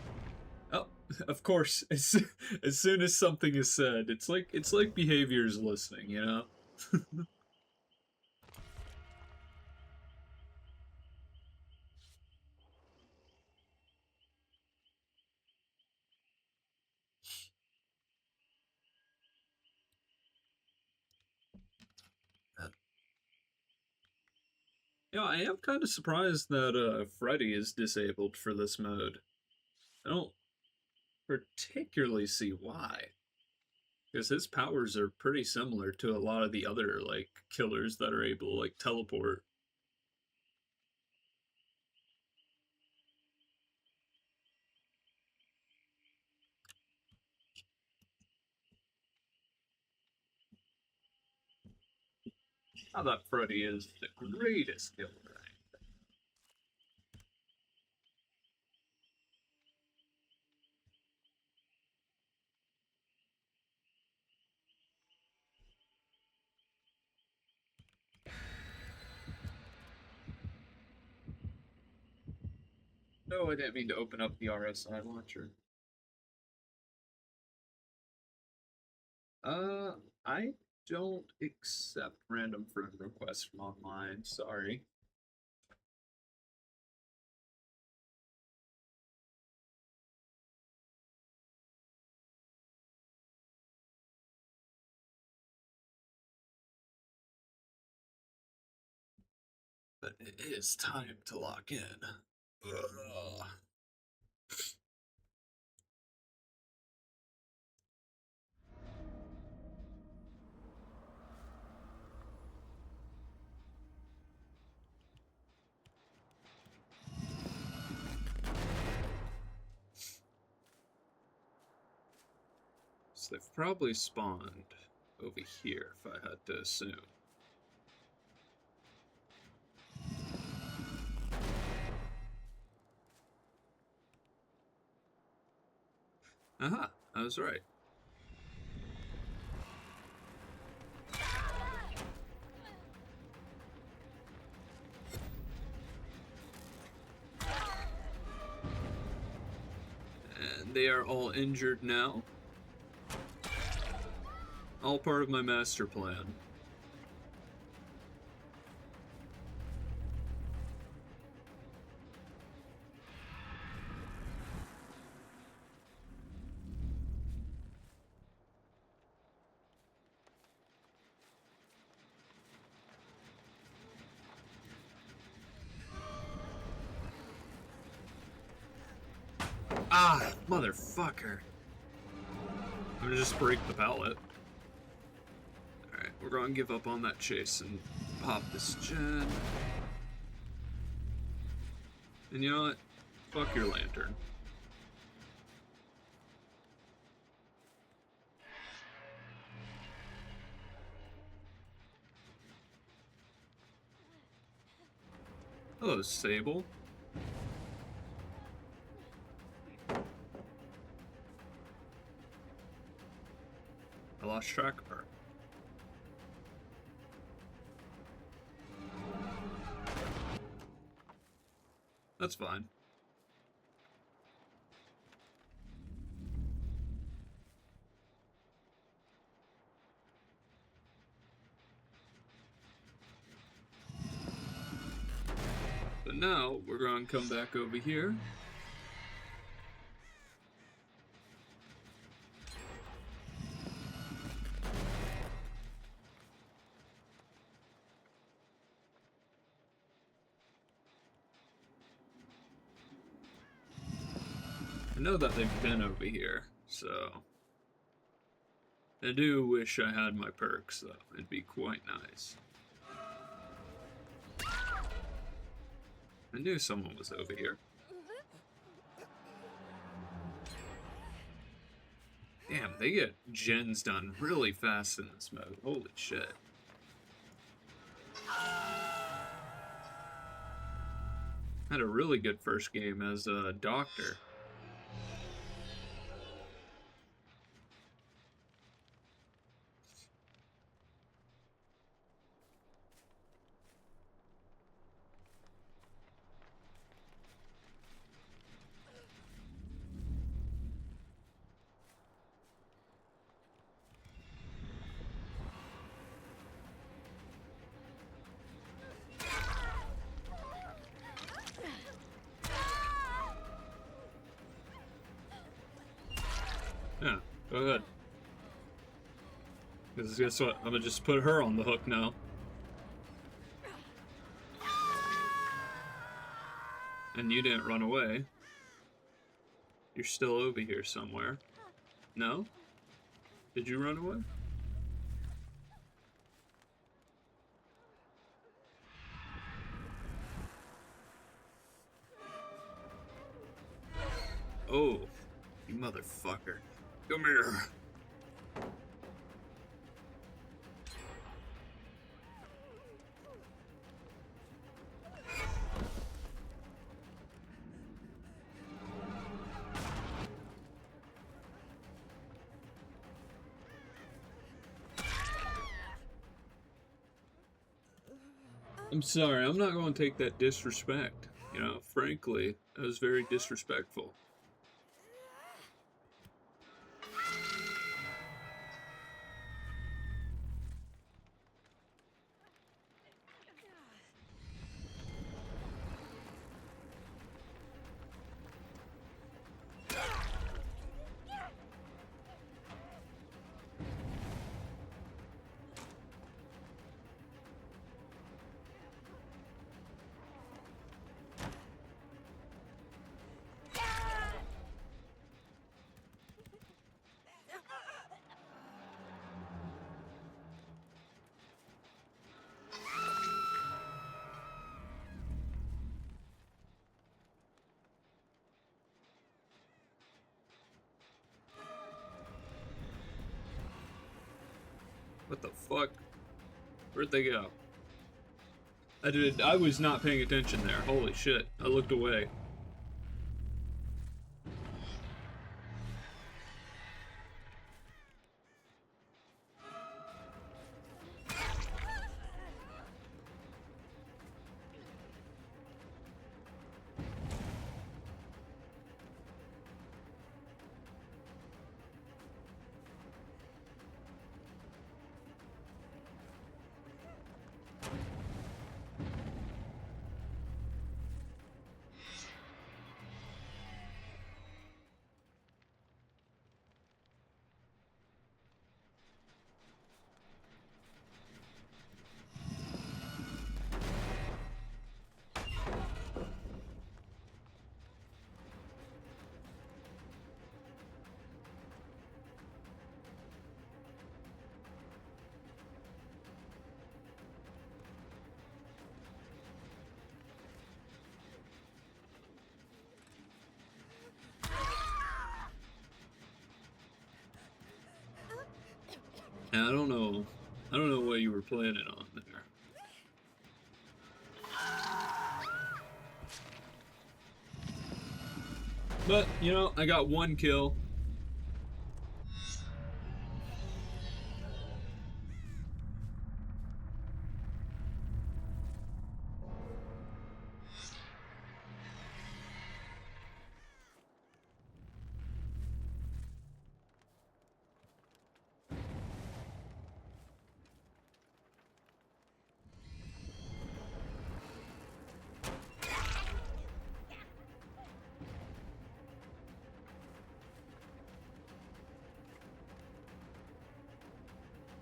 oh, of course. As soon as something is said, it's like behavior's listening. You know. Yeah, I am kind of surprised that Freddy is disabled for this mode. I don't particularly see why, because his powers are pretty similar to a lot of the other like killers that are able to like teleport. Not that Freddy is the greatest killer. No, I didn't mean to open up the RSI launcher. Uh, I don't accept random friend requests from online. Sorry. But it is time to lock in. Ugh. So they've probably spawned over here, if I had to assume. Aha, I was right. And they are all injured now. All part of my master plan. Ah, motherfucker. I'm gonna just break the pallet. Alright, we're gonna give up on that chase and pop this gen. And you know what? Fuck your lantern. Hello, Sable. I lost track of her. That's fine. But now, we're going to come back over here. I know that they've been over here, so... I do wish I had my perks, though. It'd be quite nice. I knew someone was over here. Damn, they get gens done really fast in this mode. Holy shit. Had a really good first game as a doctor. Yeah, go ahead. Because guess what? I'm gonna just put her on the hook now. And you didn't run away. You're still over here somewhere. No? Did you run away? Oh, you motherfucker. Come here. I'm sorry, I'm not going to take that disrespect. You know, frankly, that was very disrespectful. What the fuck? Where'd they go? I was not paying attention there. Holy shit. I looked away. And I don't know what you were planning on there. But, you know, I got one kill.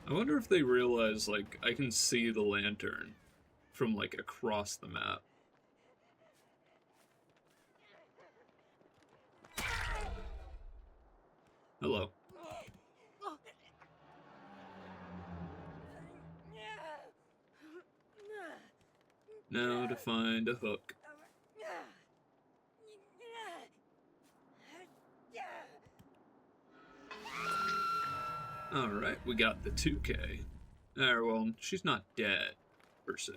I wonder if they realize, like, I can see the lantern from, like, across the map. Hello. Now to find a hook. Alright, we got the 2K. Well, she's not dead, per se,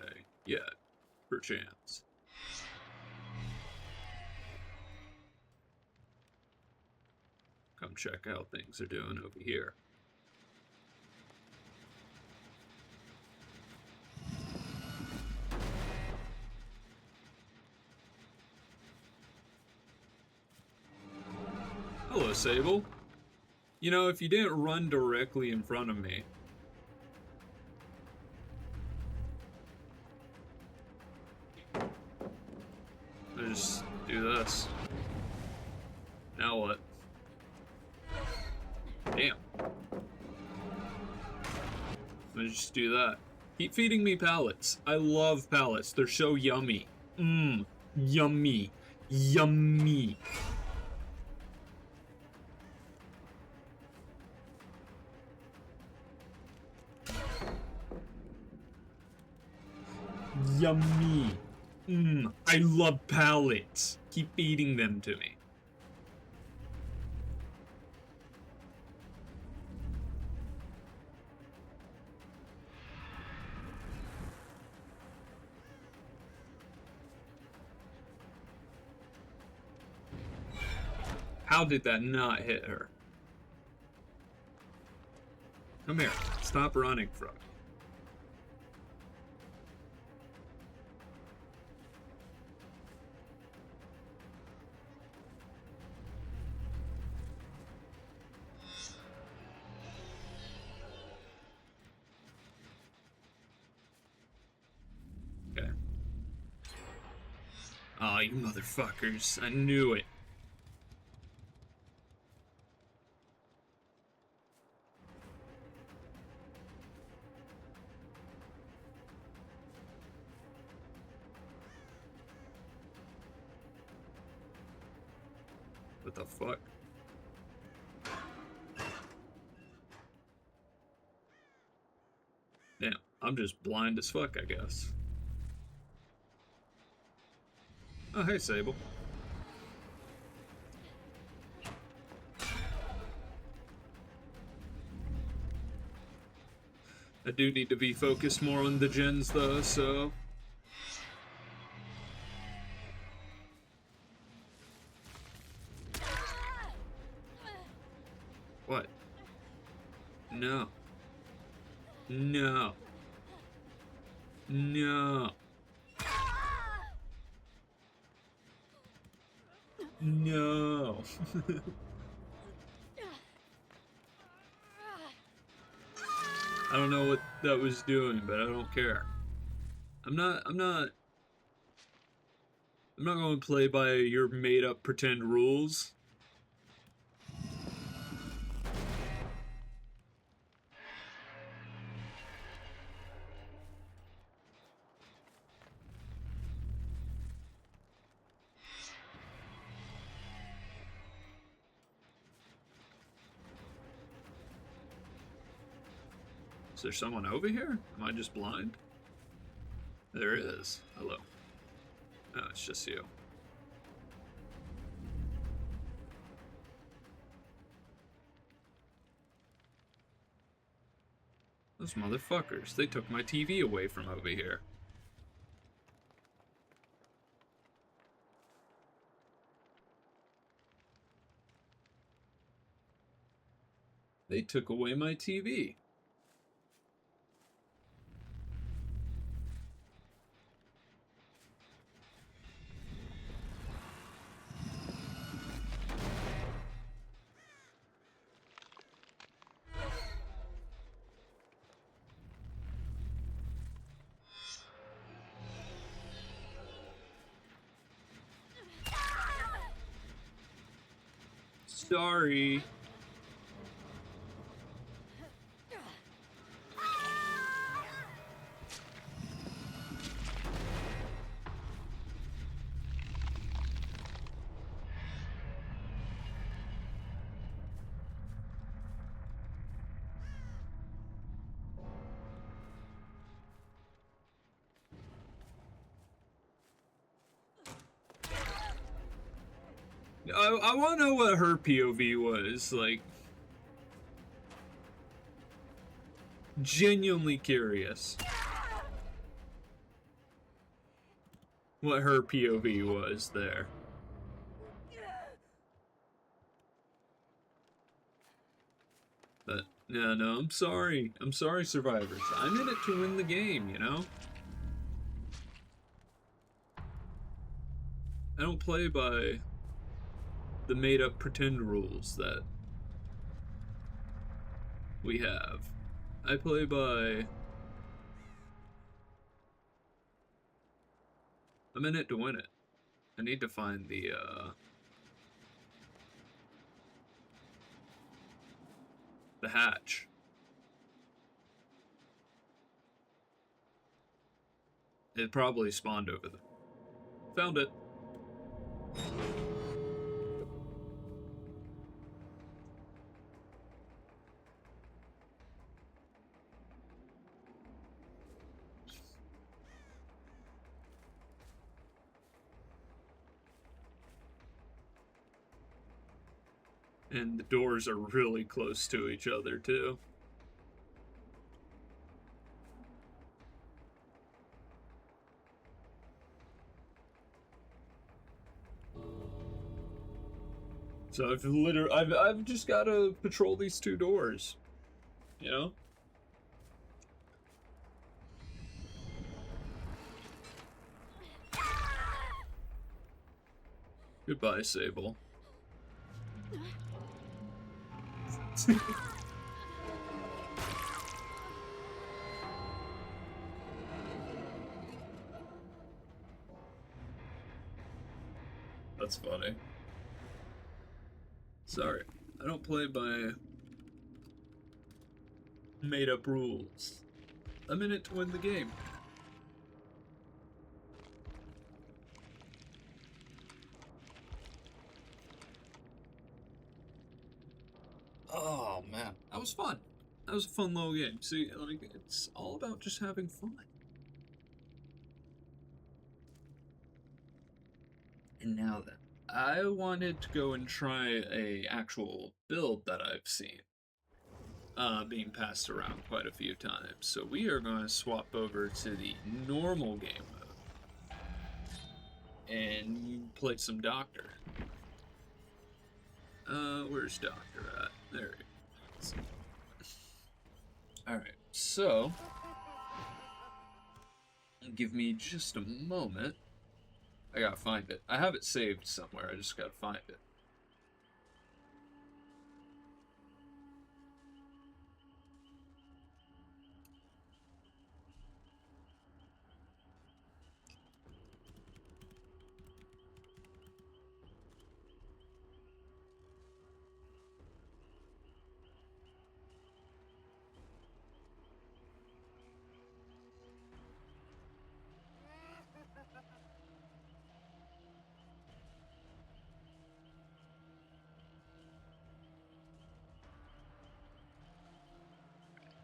yet, per chance. come check how things are doing over here. Hello, Sable. You know, if you didn't run directly in front of me, I just do this. Now what? Damn. I just do that. Keep feeding me pallets. I love pallets. They're so yummy. Mmm. Yummy. Yummy. Yummy. Mmm. I love pallets. Keep feeding them to me. How did that not hit her? Come here. Stop running from me. Okay. Aw, you motherfuckers. I knew it. What the fuck? Damn, I'm just blind as fuck, I guess. Oh, hey, Sable. I do need to be focused more on the gens, though, so... What? No. No. No. No. I don't know what that was doing, but I don't care. I'm not going to play by your made-up pretend rules. Is there someone over here? Am I just blind? There is. Hello. No, it's just you. Those motherfuckers, they took my TV away from over here. They took away my TV. Sorry. I want to know what her POV was, like, genuinely curious what her POV was there. Yeah, no, I'm sorry. I'm sorry, survivors. I'm in it to win the game, you know? I don't play by the made-up pretend rules that we have. I play by... I'm in it to win it. I need to find the hatch. It probably spawned over there. Found it. And the doors are really close to each other, too. So I've just got to patrol these two doors, you know? Goodbye, Sable. That's funny. Sorry, I don't play by made-up rules. I'm in it to win the game. Oh, man. That was fun. That was a fun little game. See, like, it's all about just having fun. And now then, I wanted to go and try a actual build that I've seen being passed around quite a few times. So we are going to swap over to the normal game mode and play some Doctor. Where's Doctor at? There he is. Alright, so give me just a moment. I gotta find it. I have it saved somewhere, I just gotta find it.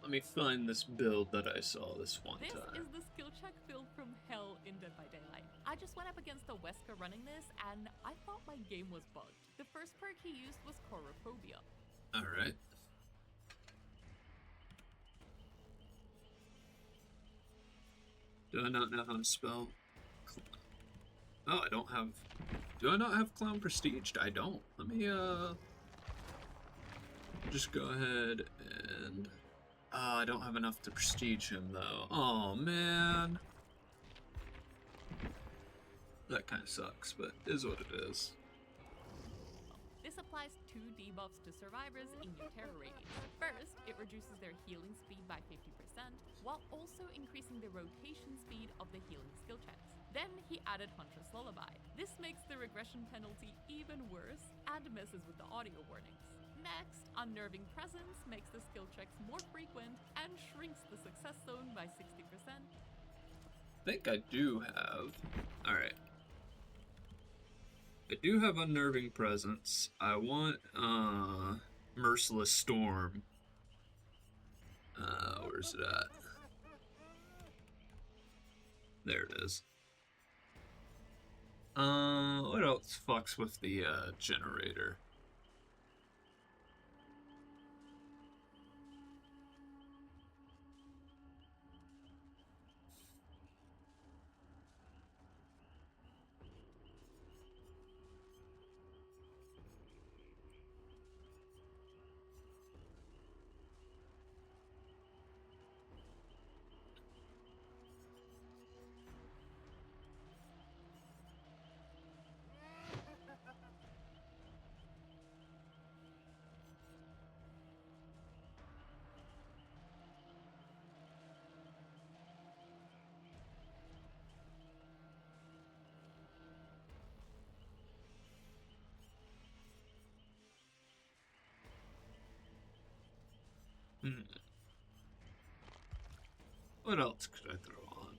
Let me find this build that I saw this one This time. is the skill check build from hell in Dead by Daylight. I just went up against a Wesker running this, and I thought my game was bugged. The first perk he used was Chorophobia. Alright. Do I not know how to spell? Oh, I don't have... Do I not have Clown Prestiged? I don't. Let me, just go ahead and... I don't have enough to prestige him, though. Oh, man. That kind of sucks, but is what it is. This applies 2 debuffs to survivors in your terror rating. First, it reduces their healing speed by 50%, while also increasing the rotation speed of the healing skill checks. Then he added Huntress Lullaby. This makes the regression penalty even worse and messes with the audio warnings. Next, Unnerving Presence makes the skill checks more frequent and shrinks the success zone by 60%. I think I do have... Alright. I do have Unnerving Presence. I want, Merciless Storm. Where's it at? There it is. What else fucks with the, generator? What else could I throw on?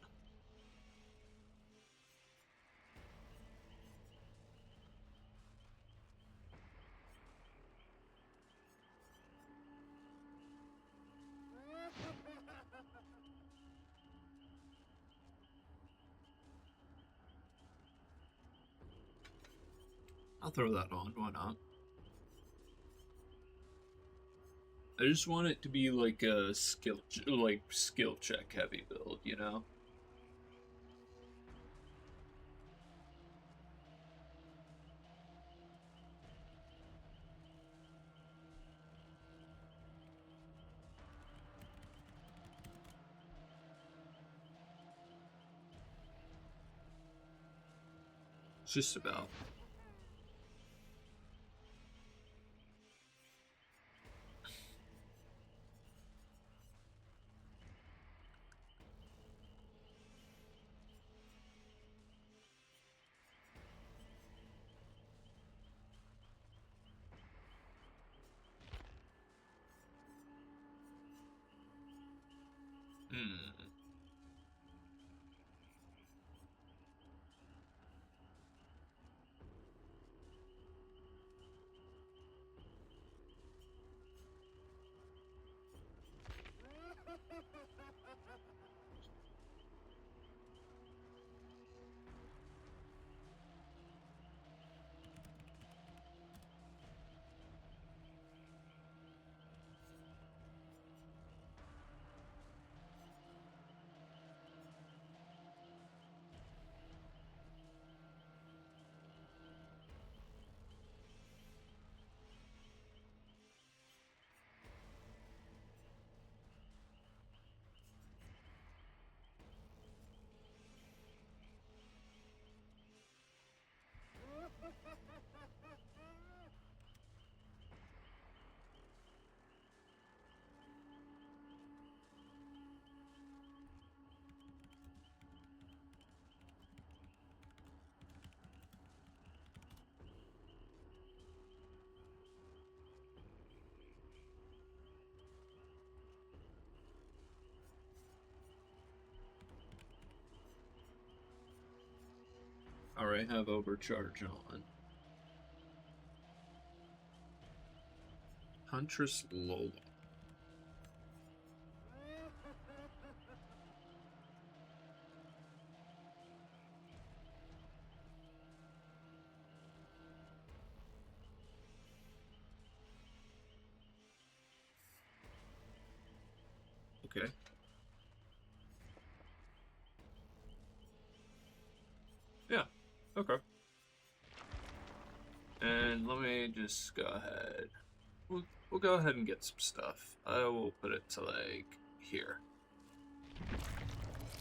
I'll throw that on, why not? I just want it to be like a skill check heavy build, you know? Just about. Hmm. Alright, have overcharge on. Huntress Lola. Okay. Yeah, okay. And let me just go ahead. We'll go ahead and get some stuff. I will put it to, like, here.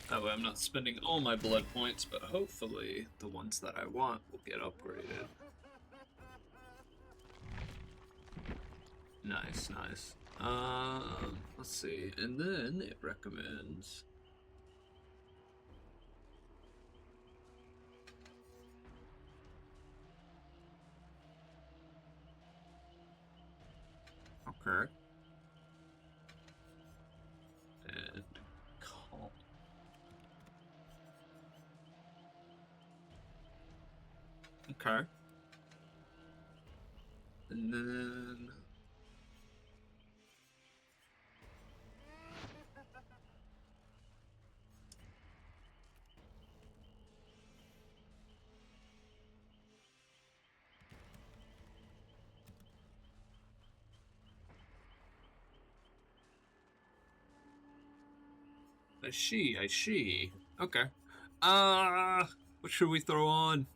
That way I'm not spending all my blood points, but hopefully the ones that I want will get upgraded. Nice, nice. Let's see. And then it recommends... Okay. And calm. Okay. And then... I see. Okay. What should we throw on?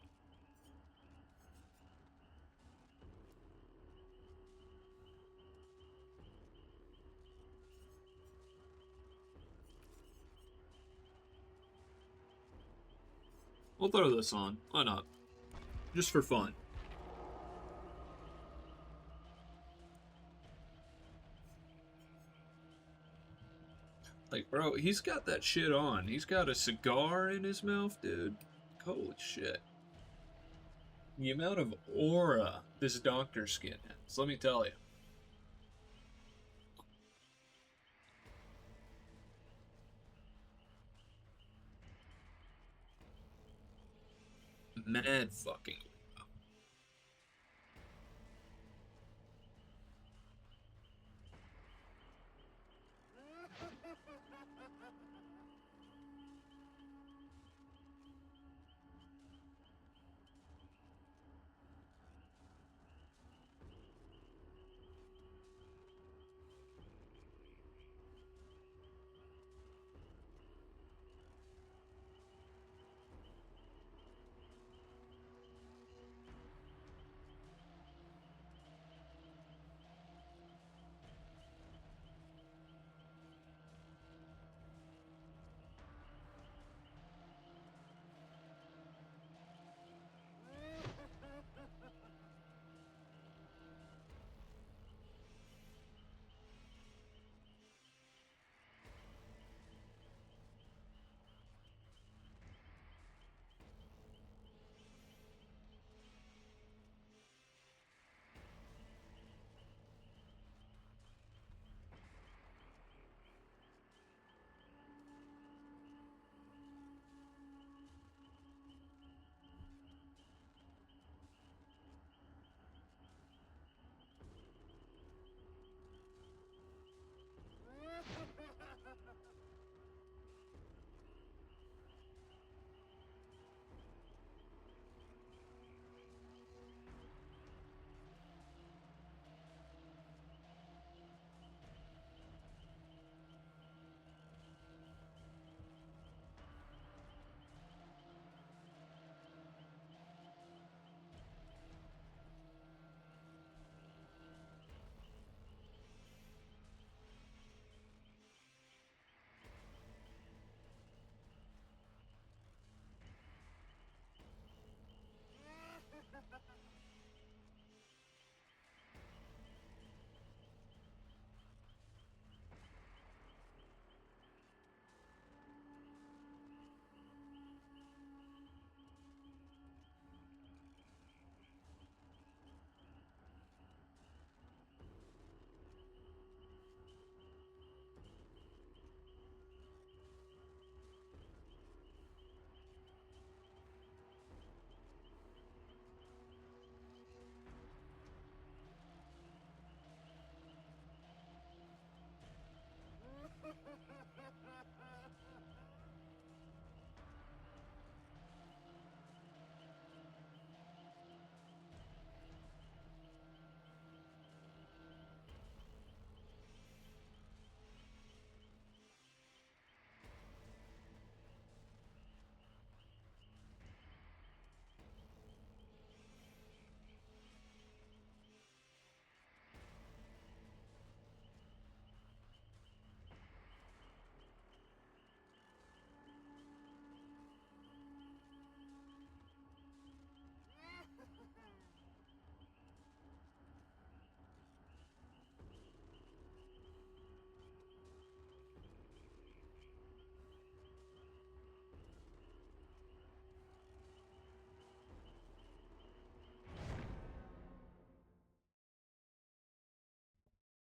We'll throw this on. Why not? Just for fun. Like, bro, he's got that shit on. He's got a cigar in his mouth, dude. Holy shit. The amount of aura this doctor skin has, let me tell you. mad fucking.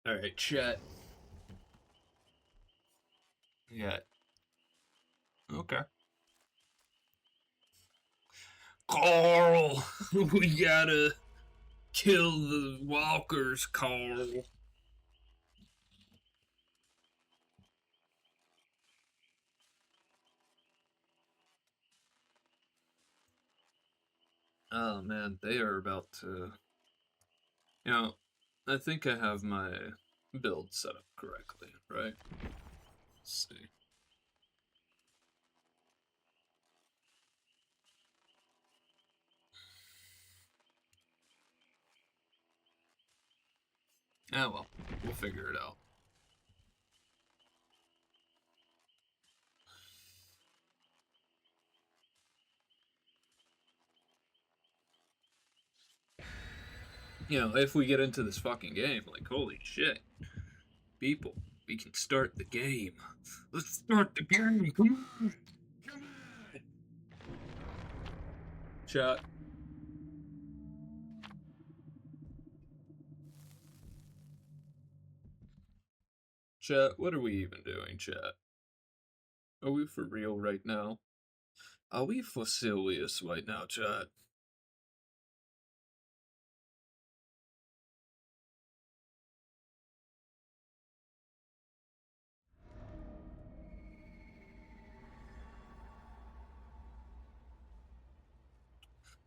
All right, chat. Yeah. Okay. Carl, we gotta kill the walkers, Carl. Oh man, they are about to. You know, I think I have my build set up correctly, right? Let's see. Ah, well, we'll figure it out. You know, if we get into this fucking game, like, holy shit. People, we can start the game. Let's start the game. Come on. Come on. Chat. Chat, what are we even doing, chat? Are we for real right now? Are we Fossilius right now, chat?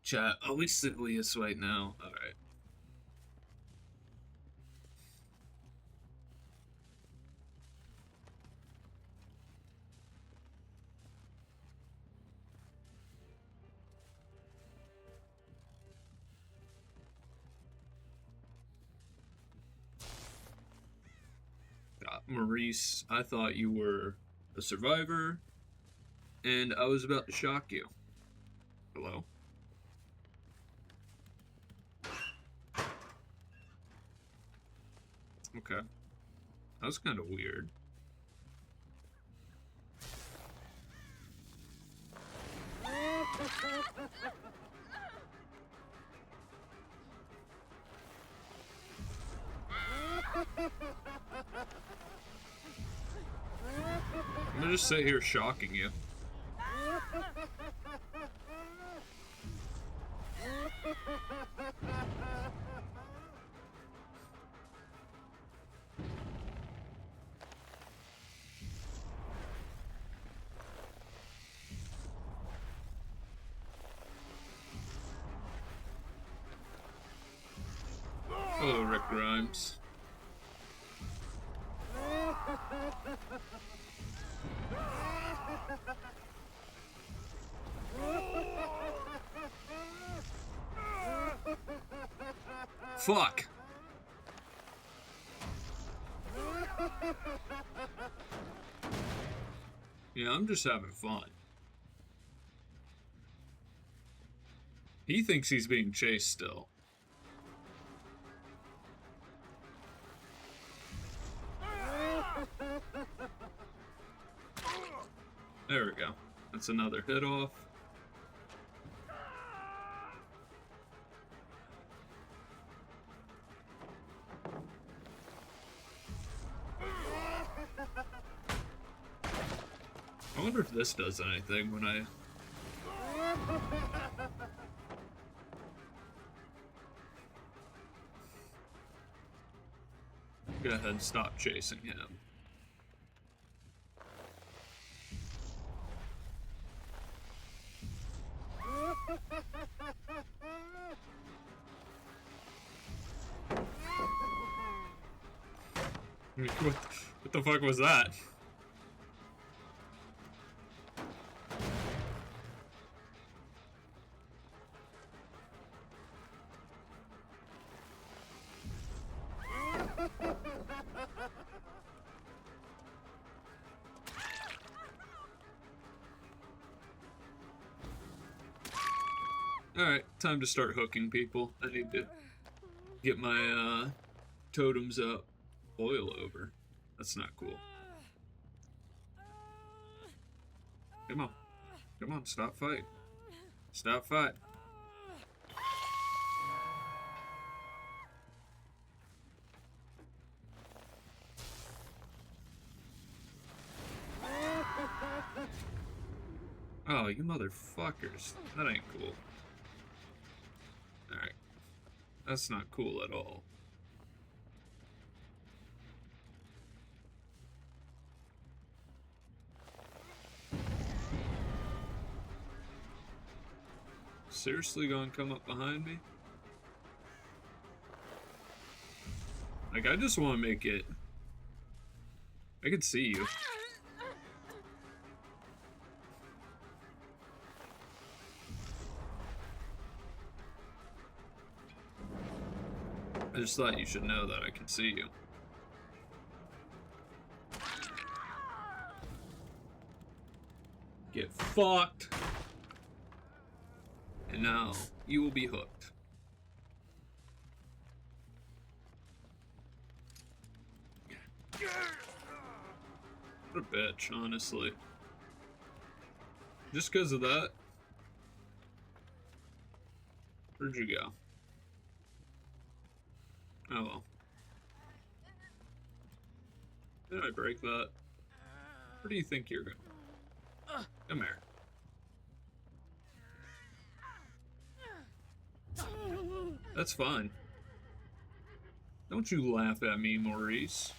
Chat, are we Fossilius right now? Alright. Maurice, I thought you were a survivor, and I was about to shock you. Hello? Okay. That was kind of weird. I'm gonna just sit here shocking you. Hello, Rick Grimes. Fuck! Yeah, I'm just having fun. He thinks he's being chased still. There we go. That's another hit off. I wonder if this does anything when I... Go ahead and stop chasing him. What the fuck was that? Alright, time to start hooking people. I need to get my totems up. Boil over. That's not cool. Come on. Come on, stop fighting. Stop fighting. Oh, you motherfuckers. That ain't cool. Alright. That's not cool at all. Seriously gonna come up behind me? Like, I just want to make it... I can see you. I just thought you should know that I can see you. Get fucked! And now, you will be hooked. What a bitch, honestly. Just because of that? Where'd you go? Oh well. Did I break that? Where do you think you're going? Come here. That's fine. Don't you laugh at me, Maurice.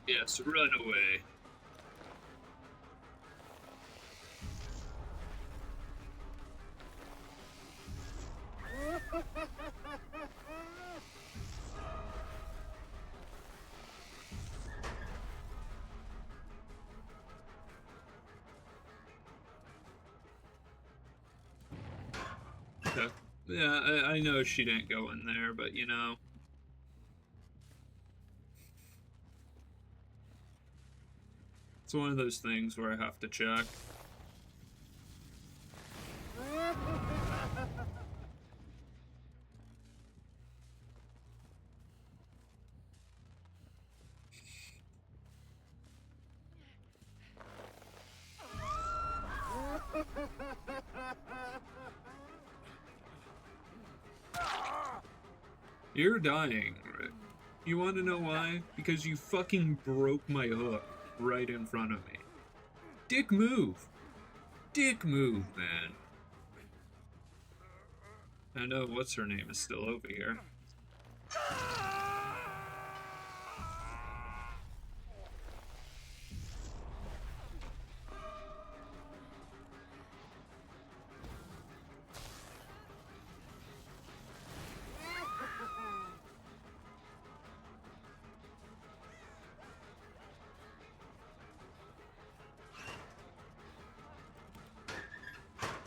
Yes, run away. Okay. Yeah, I know she didn't go in there, but you know. It's one of those things where I have to check. You're dying, Rick. You want to know why? Because you fucking broke my hook right in front of me. Dick move. Dick move, man. I know what's her name is still over here.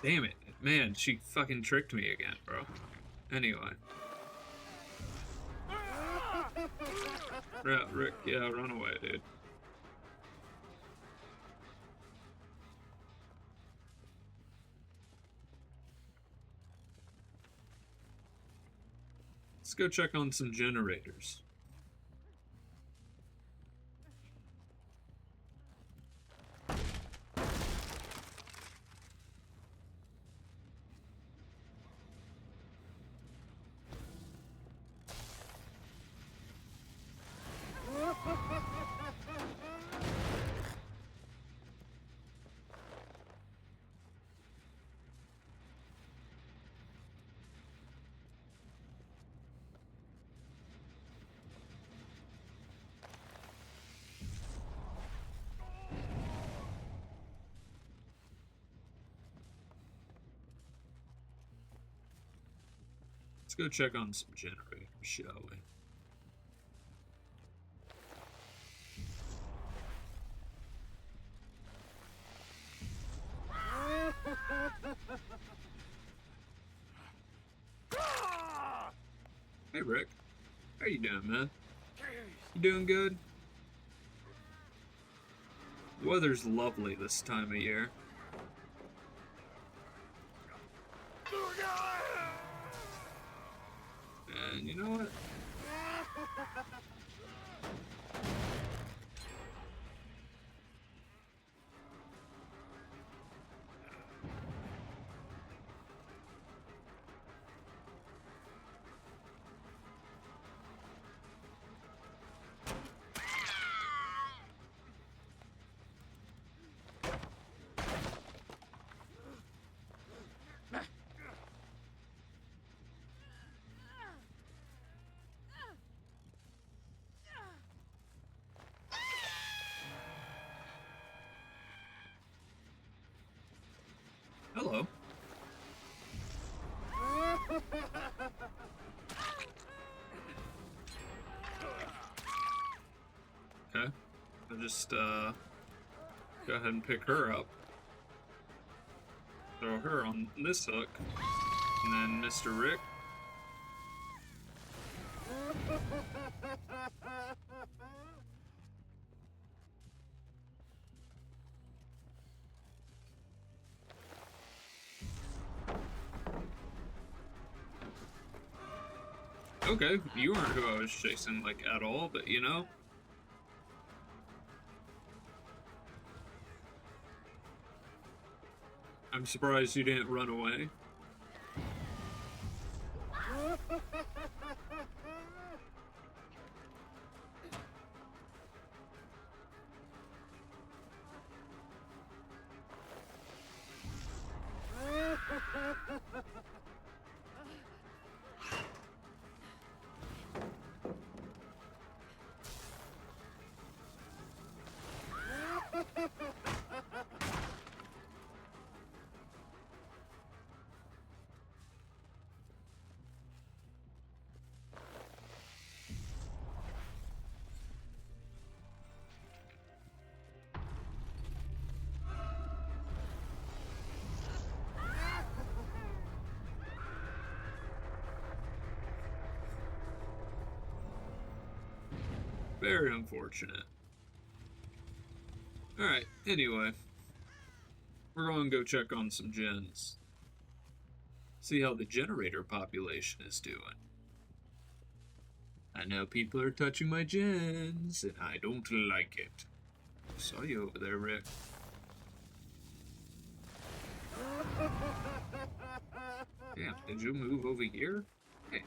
Damn it. Man, she fucking tricked me again, bro. Anyway. Rick, yeah, run away, dude. Let's go check on some generators. Let's go check on some generators, shall we? Hey, Rick. How you doing, man? You doing good? The weather's lovely this time of year. And you know what? Hello. Okay. I'll just, go ahead and pick her up. throw her on this hook. And then Mr. Rick. Okay, you weren't who I was chasing, like, at all, but you know. I'm surprised you didn't run away. Very unfortunate. Alright, anyway. We're going to go check on some gens. See how the generator population is doing. I know people are touching my gens, and I don't like it. I saw you over there, Rick. Damn, did you move over here? Hey.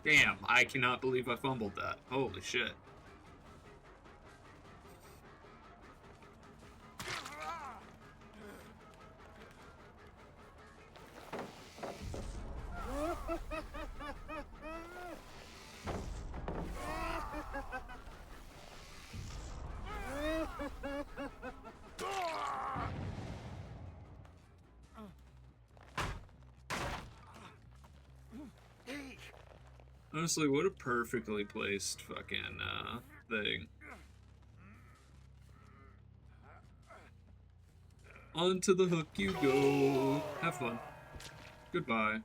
Damn, I cannot believe I fumbled that. Holy shit. Honestly, what a perfectly placed fucking, thing. Onto the hook you go. Have fun. Goodbye.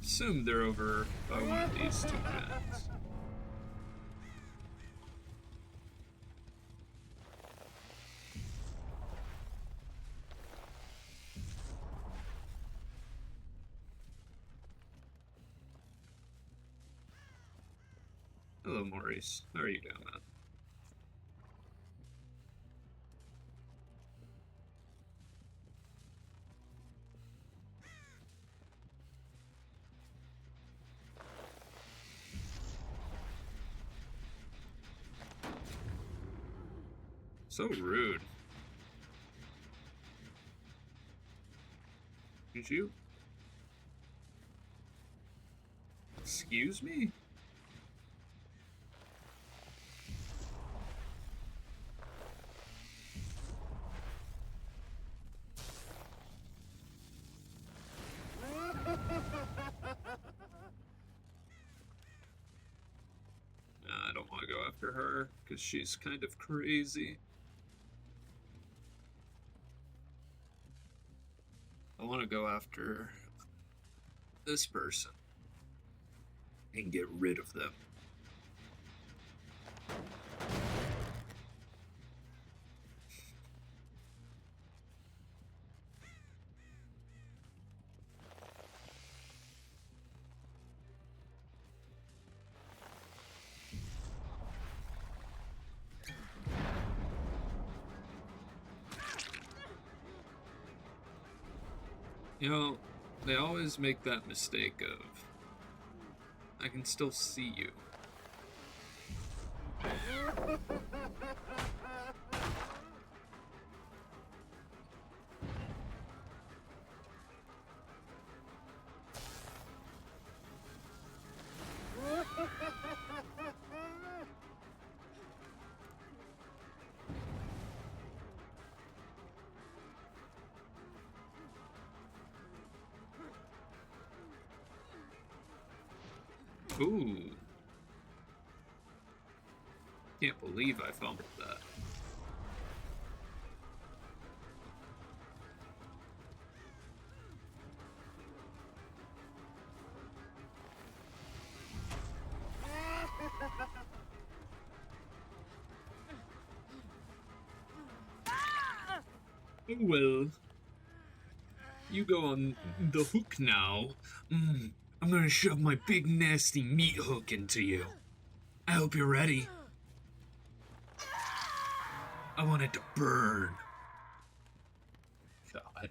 Assume they're over by one of these two gens. Hello, Maurice. How are you doing, man? So rude. Did you? Excuse me? I don't want to go after her, because she's kind of crazy. I want to go after this person and get rid of them. You know, they always make that mistake of, I can still see you. Ooh. Can't believe I fumbled that. Oh well. You go on the hook now. I'm gonna shove my big nasty meat hook into you. I hope you're ready. I want it to burn. God.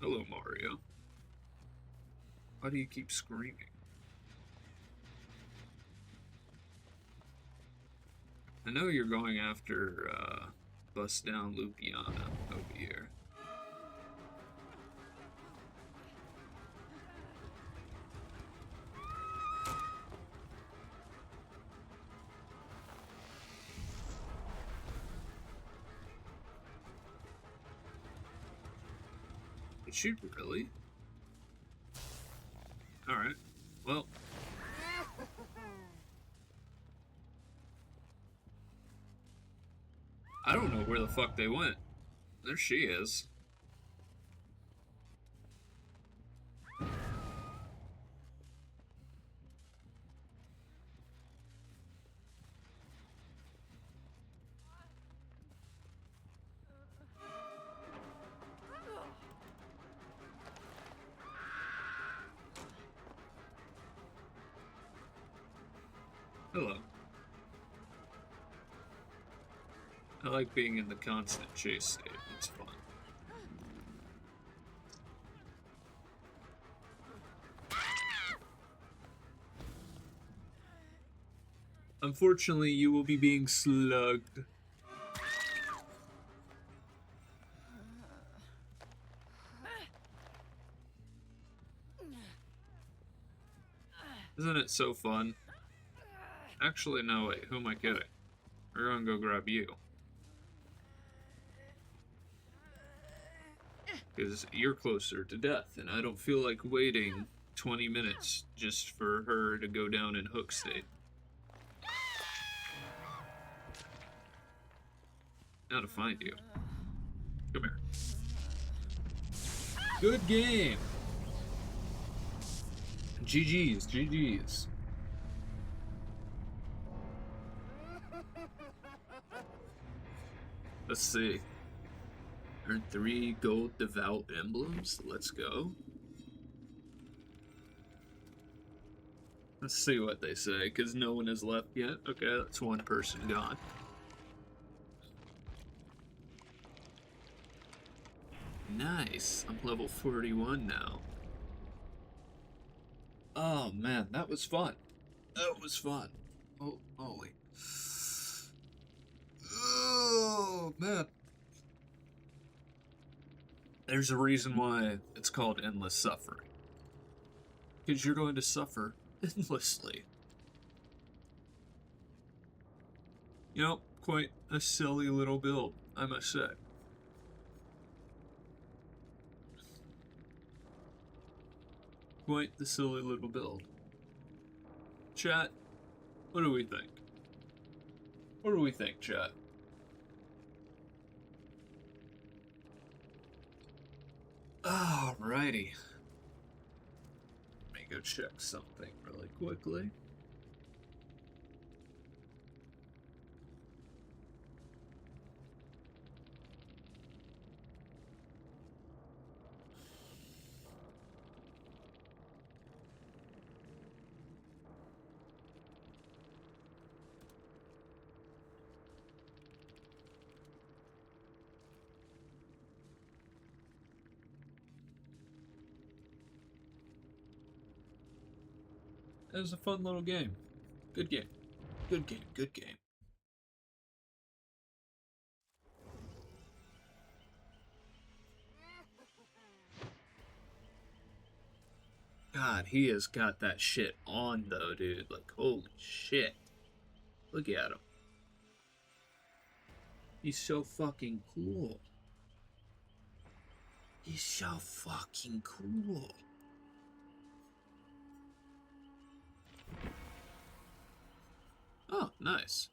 Hello, Mario. Why do you keep screaming? I know you're going after, Bust Down Lupiana over here. Did she really? Alright. Well. I don't know where the fuck they went. There she is. Hello. I like being in the constant chase state. It's fun. Unfortunately, you will be being slugged. Isn't it so fun? Actually, no, wait, who am I kidding? We're gonna go grab you. Because you're closer to death, and I don't feel like waiting 20 minutes just for her to go down in hook state. Now to find you. Come here. Good game! GG's, GG's. Let's see. Earn 3 gold devout emblems. Let's go. Let's see what they say, because no one has left yet. Okay, that's one person gone. Nice. I'm level 41 now. Oh man, that was fun. That was fun. Oh, holy. Oh man. There's a reason why it's called endless suffering. Because you're going to suffer endlessly. You know, quite a silly little build, I must say. Quite the silly little build. Chat, what do we think? What do we think, chat? Alrighty. Let me go check something really quickly. It was a fun little game. Good game. Good game. Good game. God, he has got that shit on though, dude. Like, holy shit. Look at him. He's so fucking cool. He's so fucking cool. Oh, nice.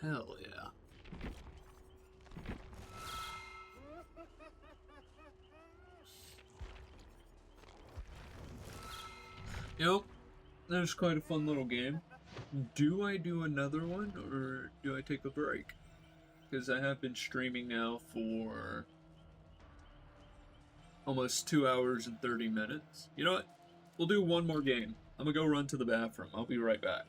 Hell yeah. Yep, that was quite a fun little game. Do I do another one, or do I take a break? Because I have been streaming now for almost 2 hours and 30 minutes. You know what? We'll do one more game. I'm gonna go run to the bathroom. I'll be right back.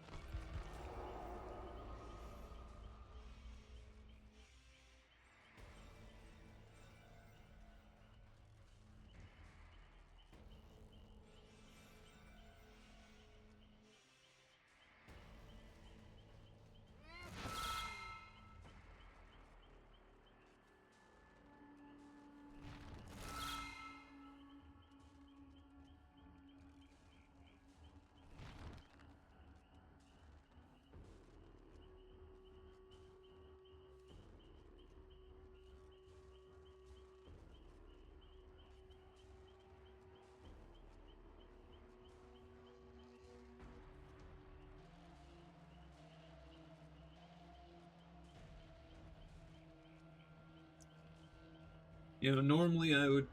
You know, normally I would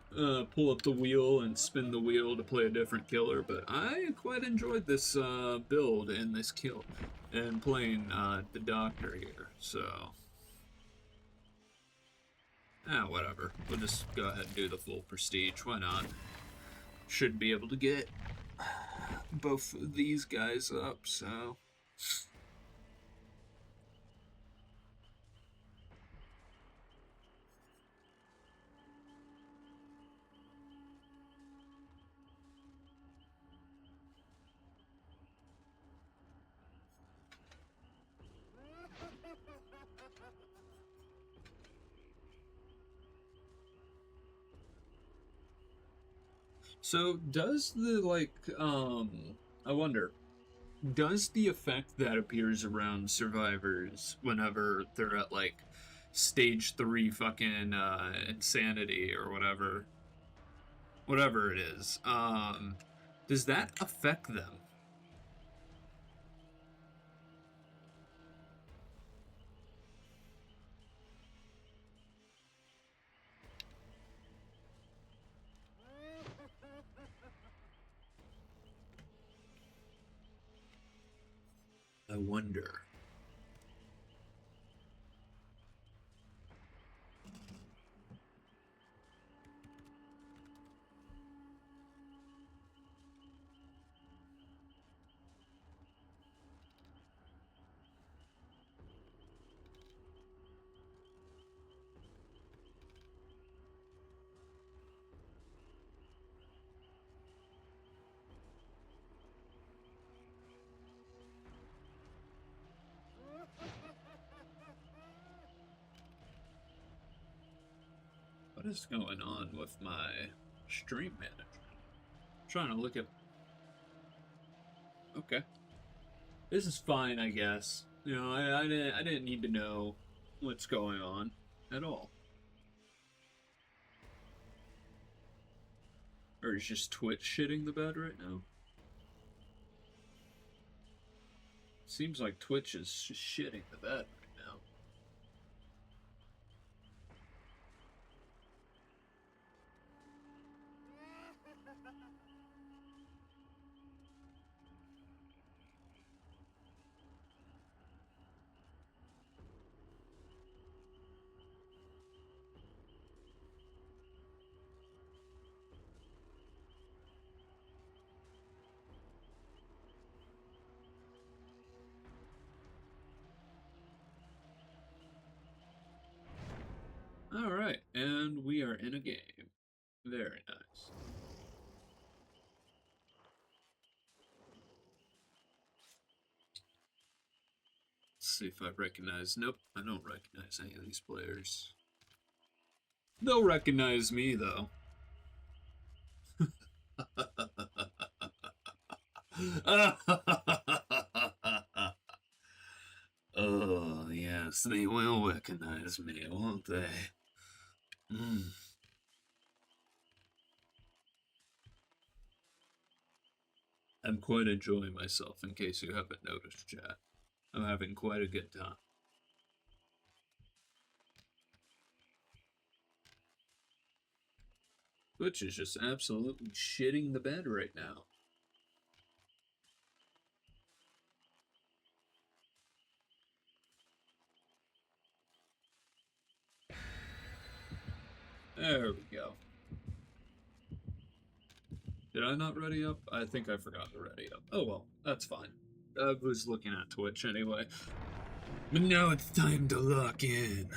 pull up the wheel and spin the wheel to play a different killer, but I quite enjoyed this build and this kill and playing the doctor here, so... whatever. We'll just go ahead and do the full prestige. Why not? Should be able to get both of these guys up, so... So, does the, like, I wonder, does the effect that appears around survivors whenever they're at, like, stage 3 fucking, insanity or whatever it is, does that affect them? I wonder. What is going on with my stream manager? I'm trying to look at... Okay. This is fine, I guess. You know, I didn't need to know what's going on at all. Or is just Twitch shitting the bed right now? Seems like Twitch is just shitting the bed right now. Alright, and we are in a game. Very nice. Let's see if I recognize... Nope, I don't recognize any of these players. They'll recognize me, though. Oh, yes, they will recognize me, won't they? Mm. I'm quite enjoying myself, in case you haven't noticed, chat. I'm having quite a good time. Twitch is just absolutely shitting the bed right now. There we go. Did I not ready up? I think I forgot to ready up. Oh well, that's fine. I was looking at Twitch anyway. But now it's time to lock in.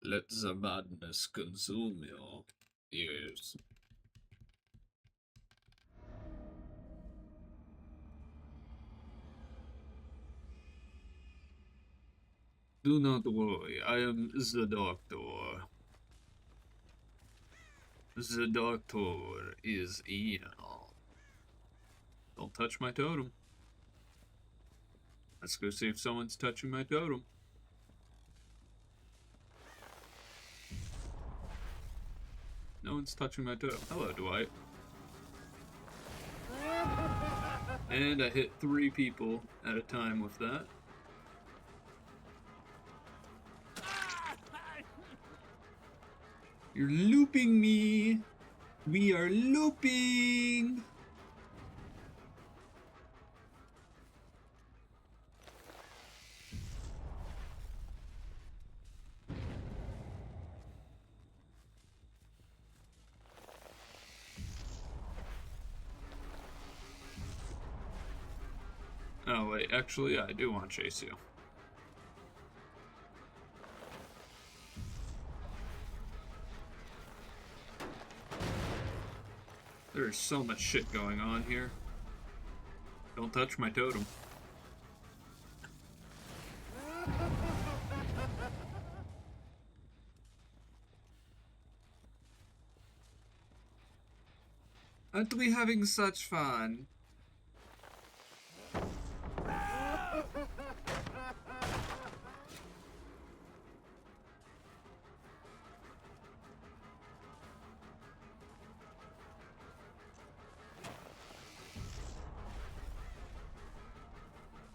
Let the madness consume you. Yes. Do not worry, I am the doctor. The doctor is ill. Don't touch my totem. Let's go see if someone's touching my totem. No one's touching my totem. Hello, Dwight. And I hit 3 people at a time with that. You're looping me! We are looping! Oh wait, actually I do want to chase you. There's so much shit going on here. Don't touch my totem. Aren't we having such fun?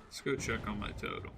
Let's go check on my totem.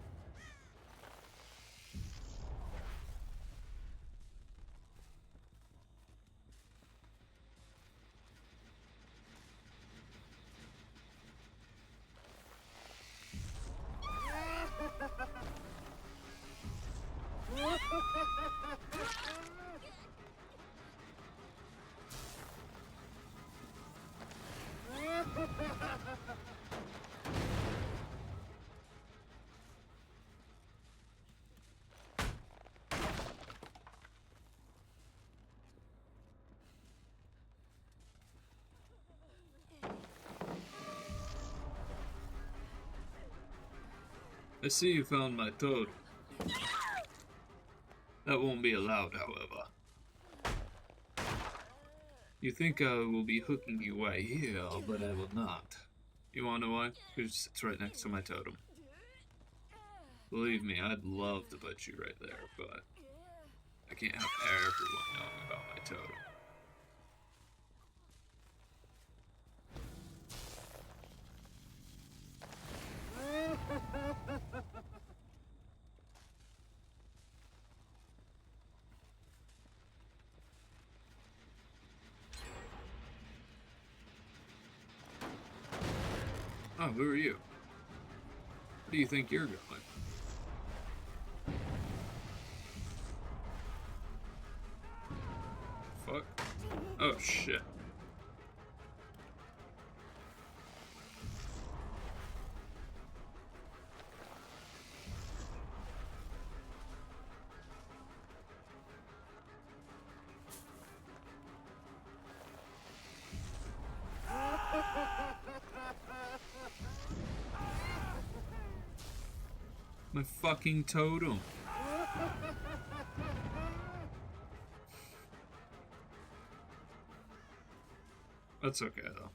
I see you found my totem. That won't be allowed, however. You think I will be hooking you right here, but I will not. You wanna know why? Because it sits right next to my totem. Believe me, I'd love to put you right there, but I can't have everyone knowing about my totem. Oh, who are you? Where do you think you're going? Fuck. Oh, shit. My fucking totem. That's okay, though.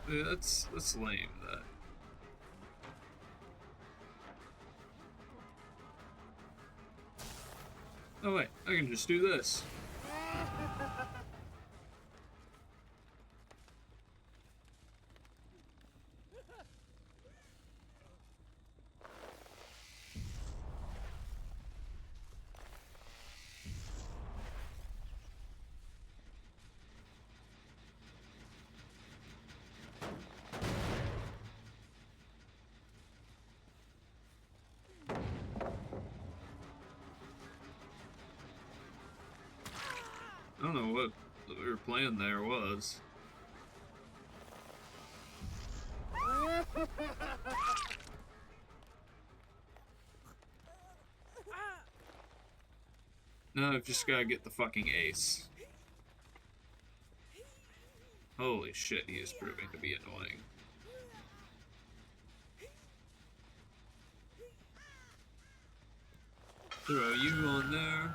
Yeah, that's lame, that. Oh wait, I can just do this. I don't know what we were playing there was. No, I've just gotta get the fucking ace. Holy shit, he is proving to be annoying. Throw you on there.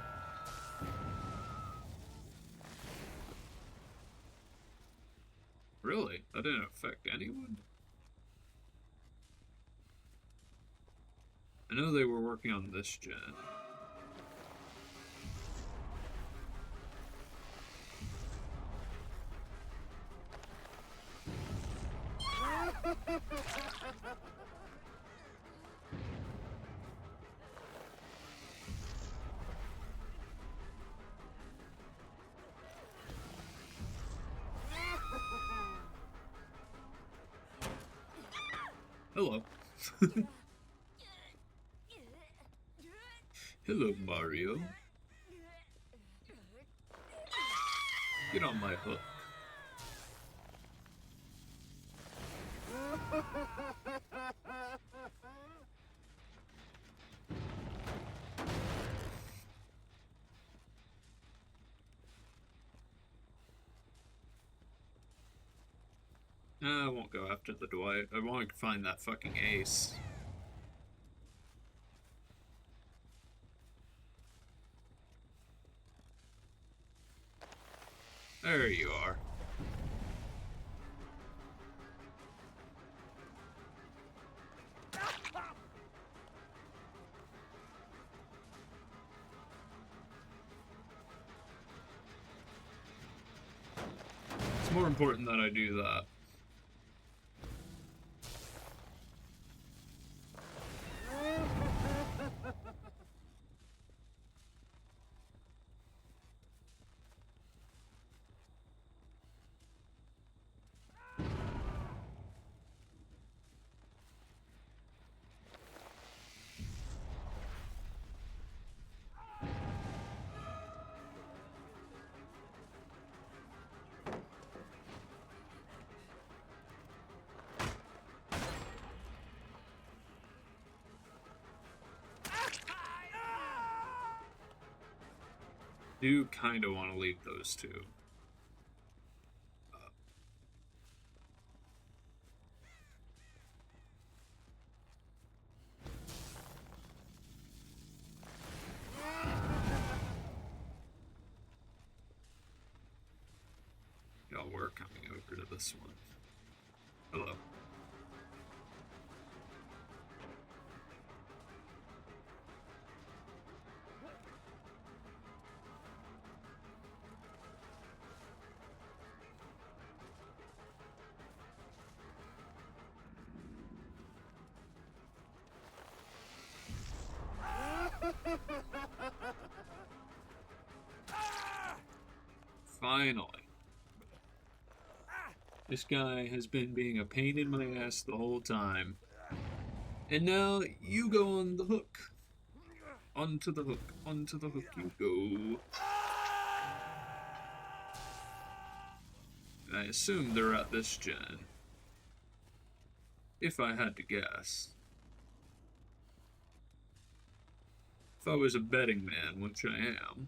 Really? That didn't affect anyone? I know they were working on this gen. Hello. Hello, Mario. Get on my hook. I won't go after the Dwight. I want to find that fucking ace. There you are. It's more important that I do that. Do kind of want to leave those two. Y'all were coming over to this one. Hello. Finally. This guy has been being a pain in my ass the whole time. And now you go on the hook. Onto the hook. Onto the hook you go. I assume they're at this gen. If I had to guess. If I was a betting man, which I am.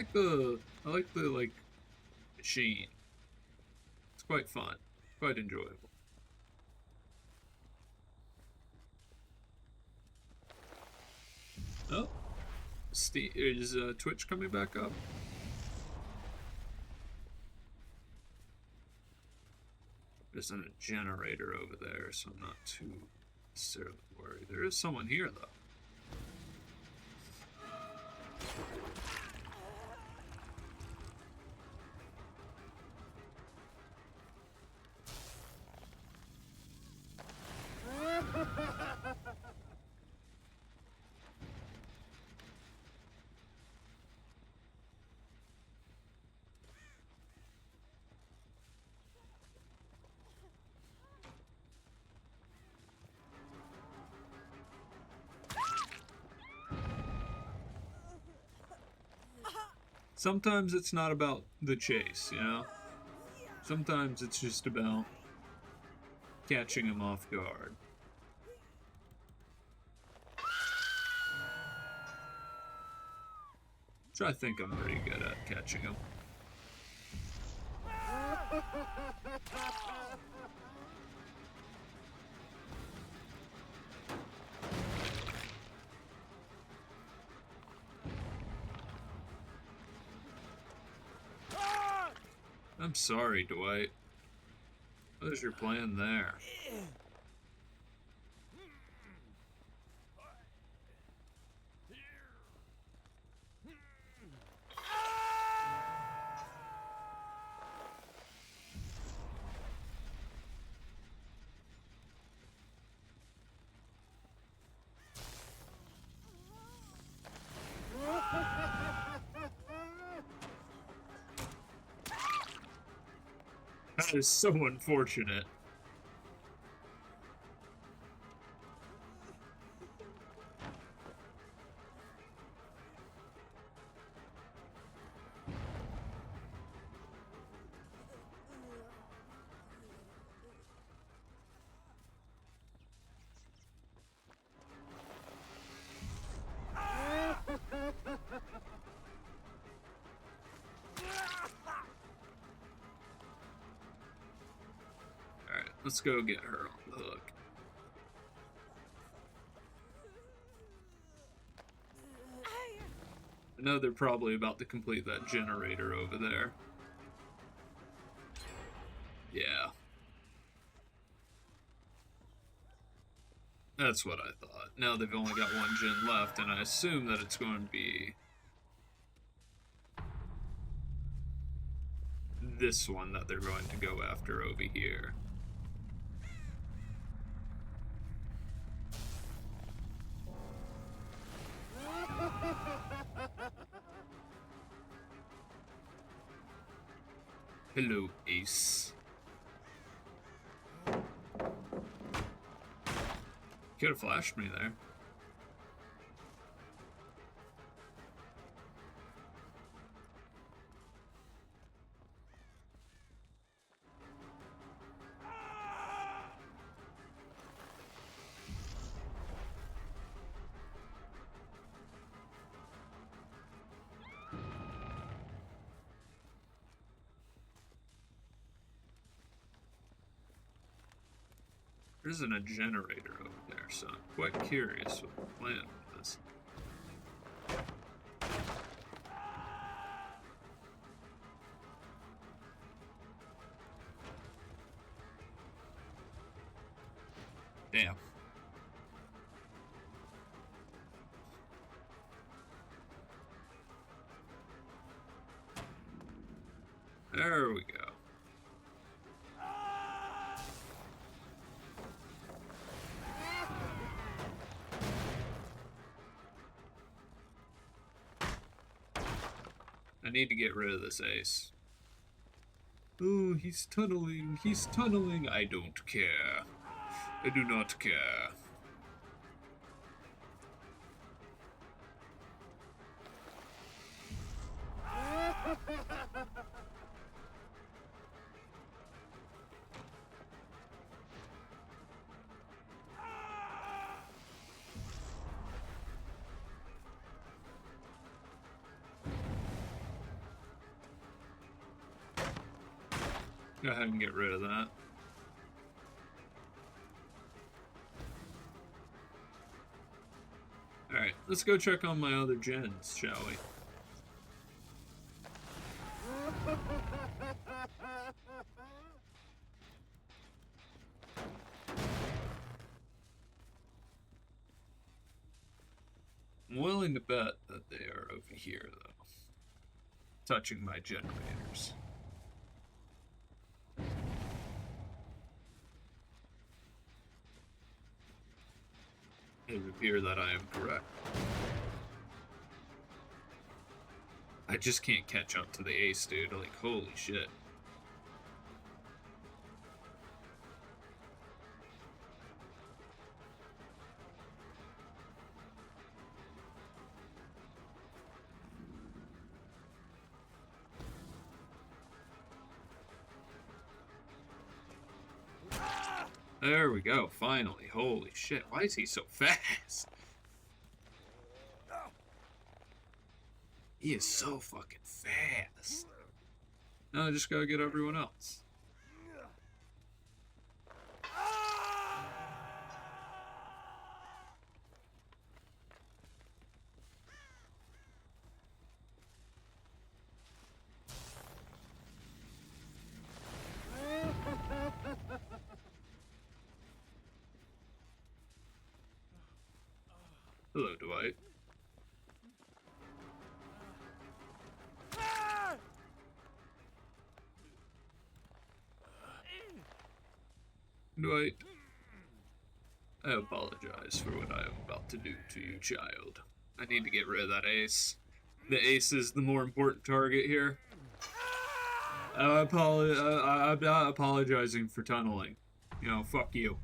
I like the like machine. It's quite fun, quite enjoyable. Oh, is Twitch coming back up? There's a generator over there, so I'm not too necessarily worried. There is someone here though. Sometimes it's not about the chase, you know? Sometimes it's just about catching him off guard. Which I think I'm pretty good at catching him. I'm sorry, Dwight. What is your plan there? That is so unfortunate. Let's go get her on the hook. I know they're probably about to complete that generator over there. Yeah. That's what I thought. Now they've only got one gen left, and I assume that it's going to be this one that they're going to go after over here. Hello, Ace. Could have flashed me there. There isn't a generator over there, so I'm quite curious what the plan was. Damn. There we go. I need to get rid of this ace. Oh, he's tunneling. He's tunneling. I don't care. I do not care. Go ahead and get rid of that. Alright, let's go check on my other gens, shall we? I'm willing to bet that they are over here, though. Touching my generators. It would appear that I am correct. I just can't catch up to the ace, dude. Like, holy shit. There we go, finally. Holy shit, why is he so fast? He is so fucking fast. Now I just gotta get everyone else. Hello, Dwight. Dwight, I apologize for what I am about to do to you, child. I need to get rid of that ace. The ace is the more important target here. I'm not apologizing for tunneling. You know, fuck you.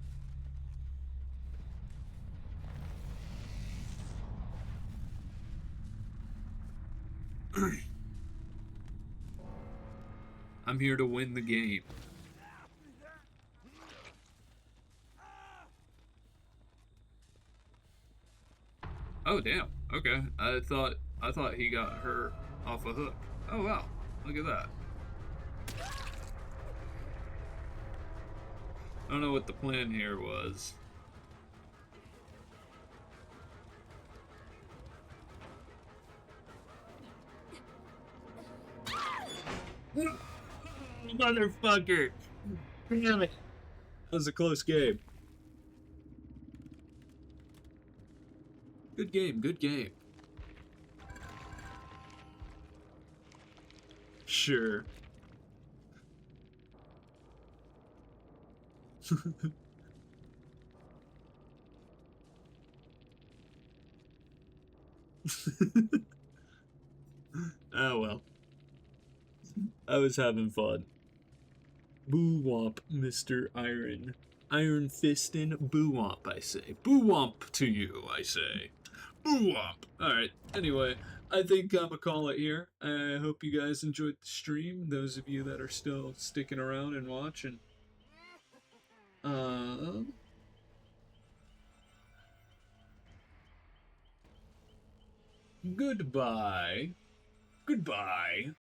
I'm here to win the game. Oh damn. Okay. I thought he got her off a hook. Oh wow. Look at that. I don't know what the plan here was. Motherfucker! Damn it! That was a close game. Good game, good game. Sure. Oh well. I was having fun. Boo womp, Mr. Iron. Iron fistin', boo womp, I say. Boo womp to you, I say. Boo womp. Alright, anyway, I think I'm gonna call it here. I hope you guys enjoyed the stream. Those of you that are still sticking around and watching. Goodbye. Goodbye.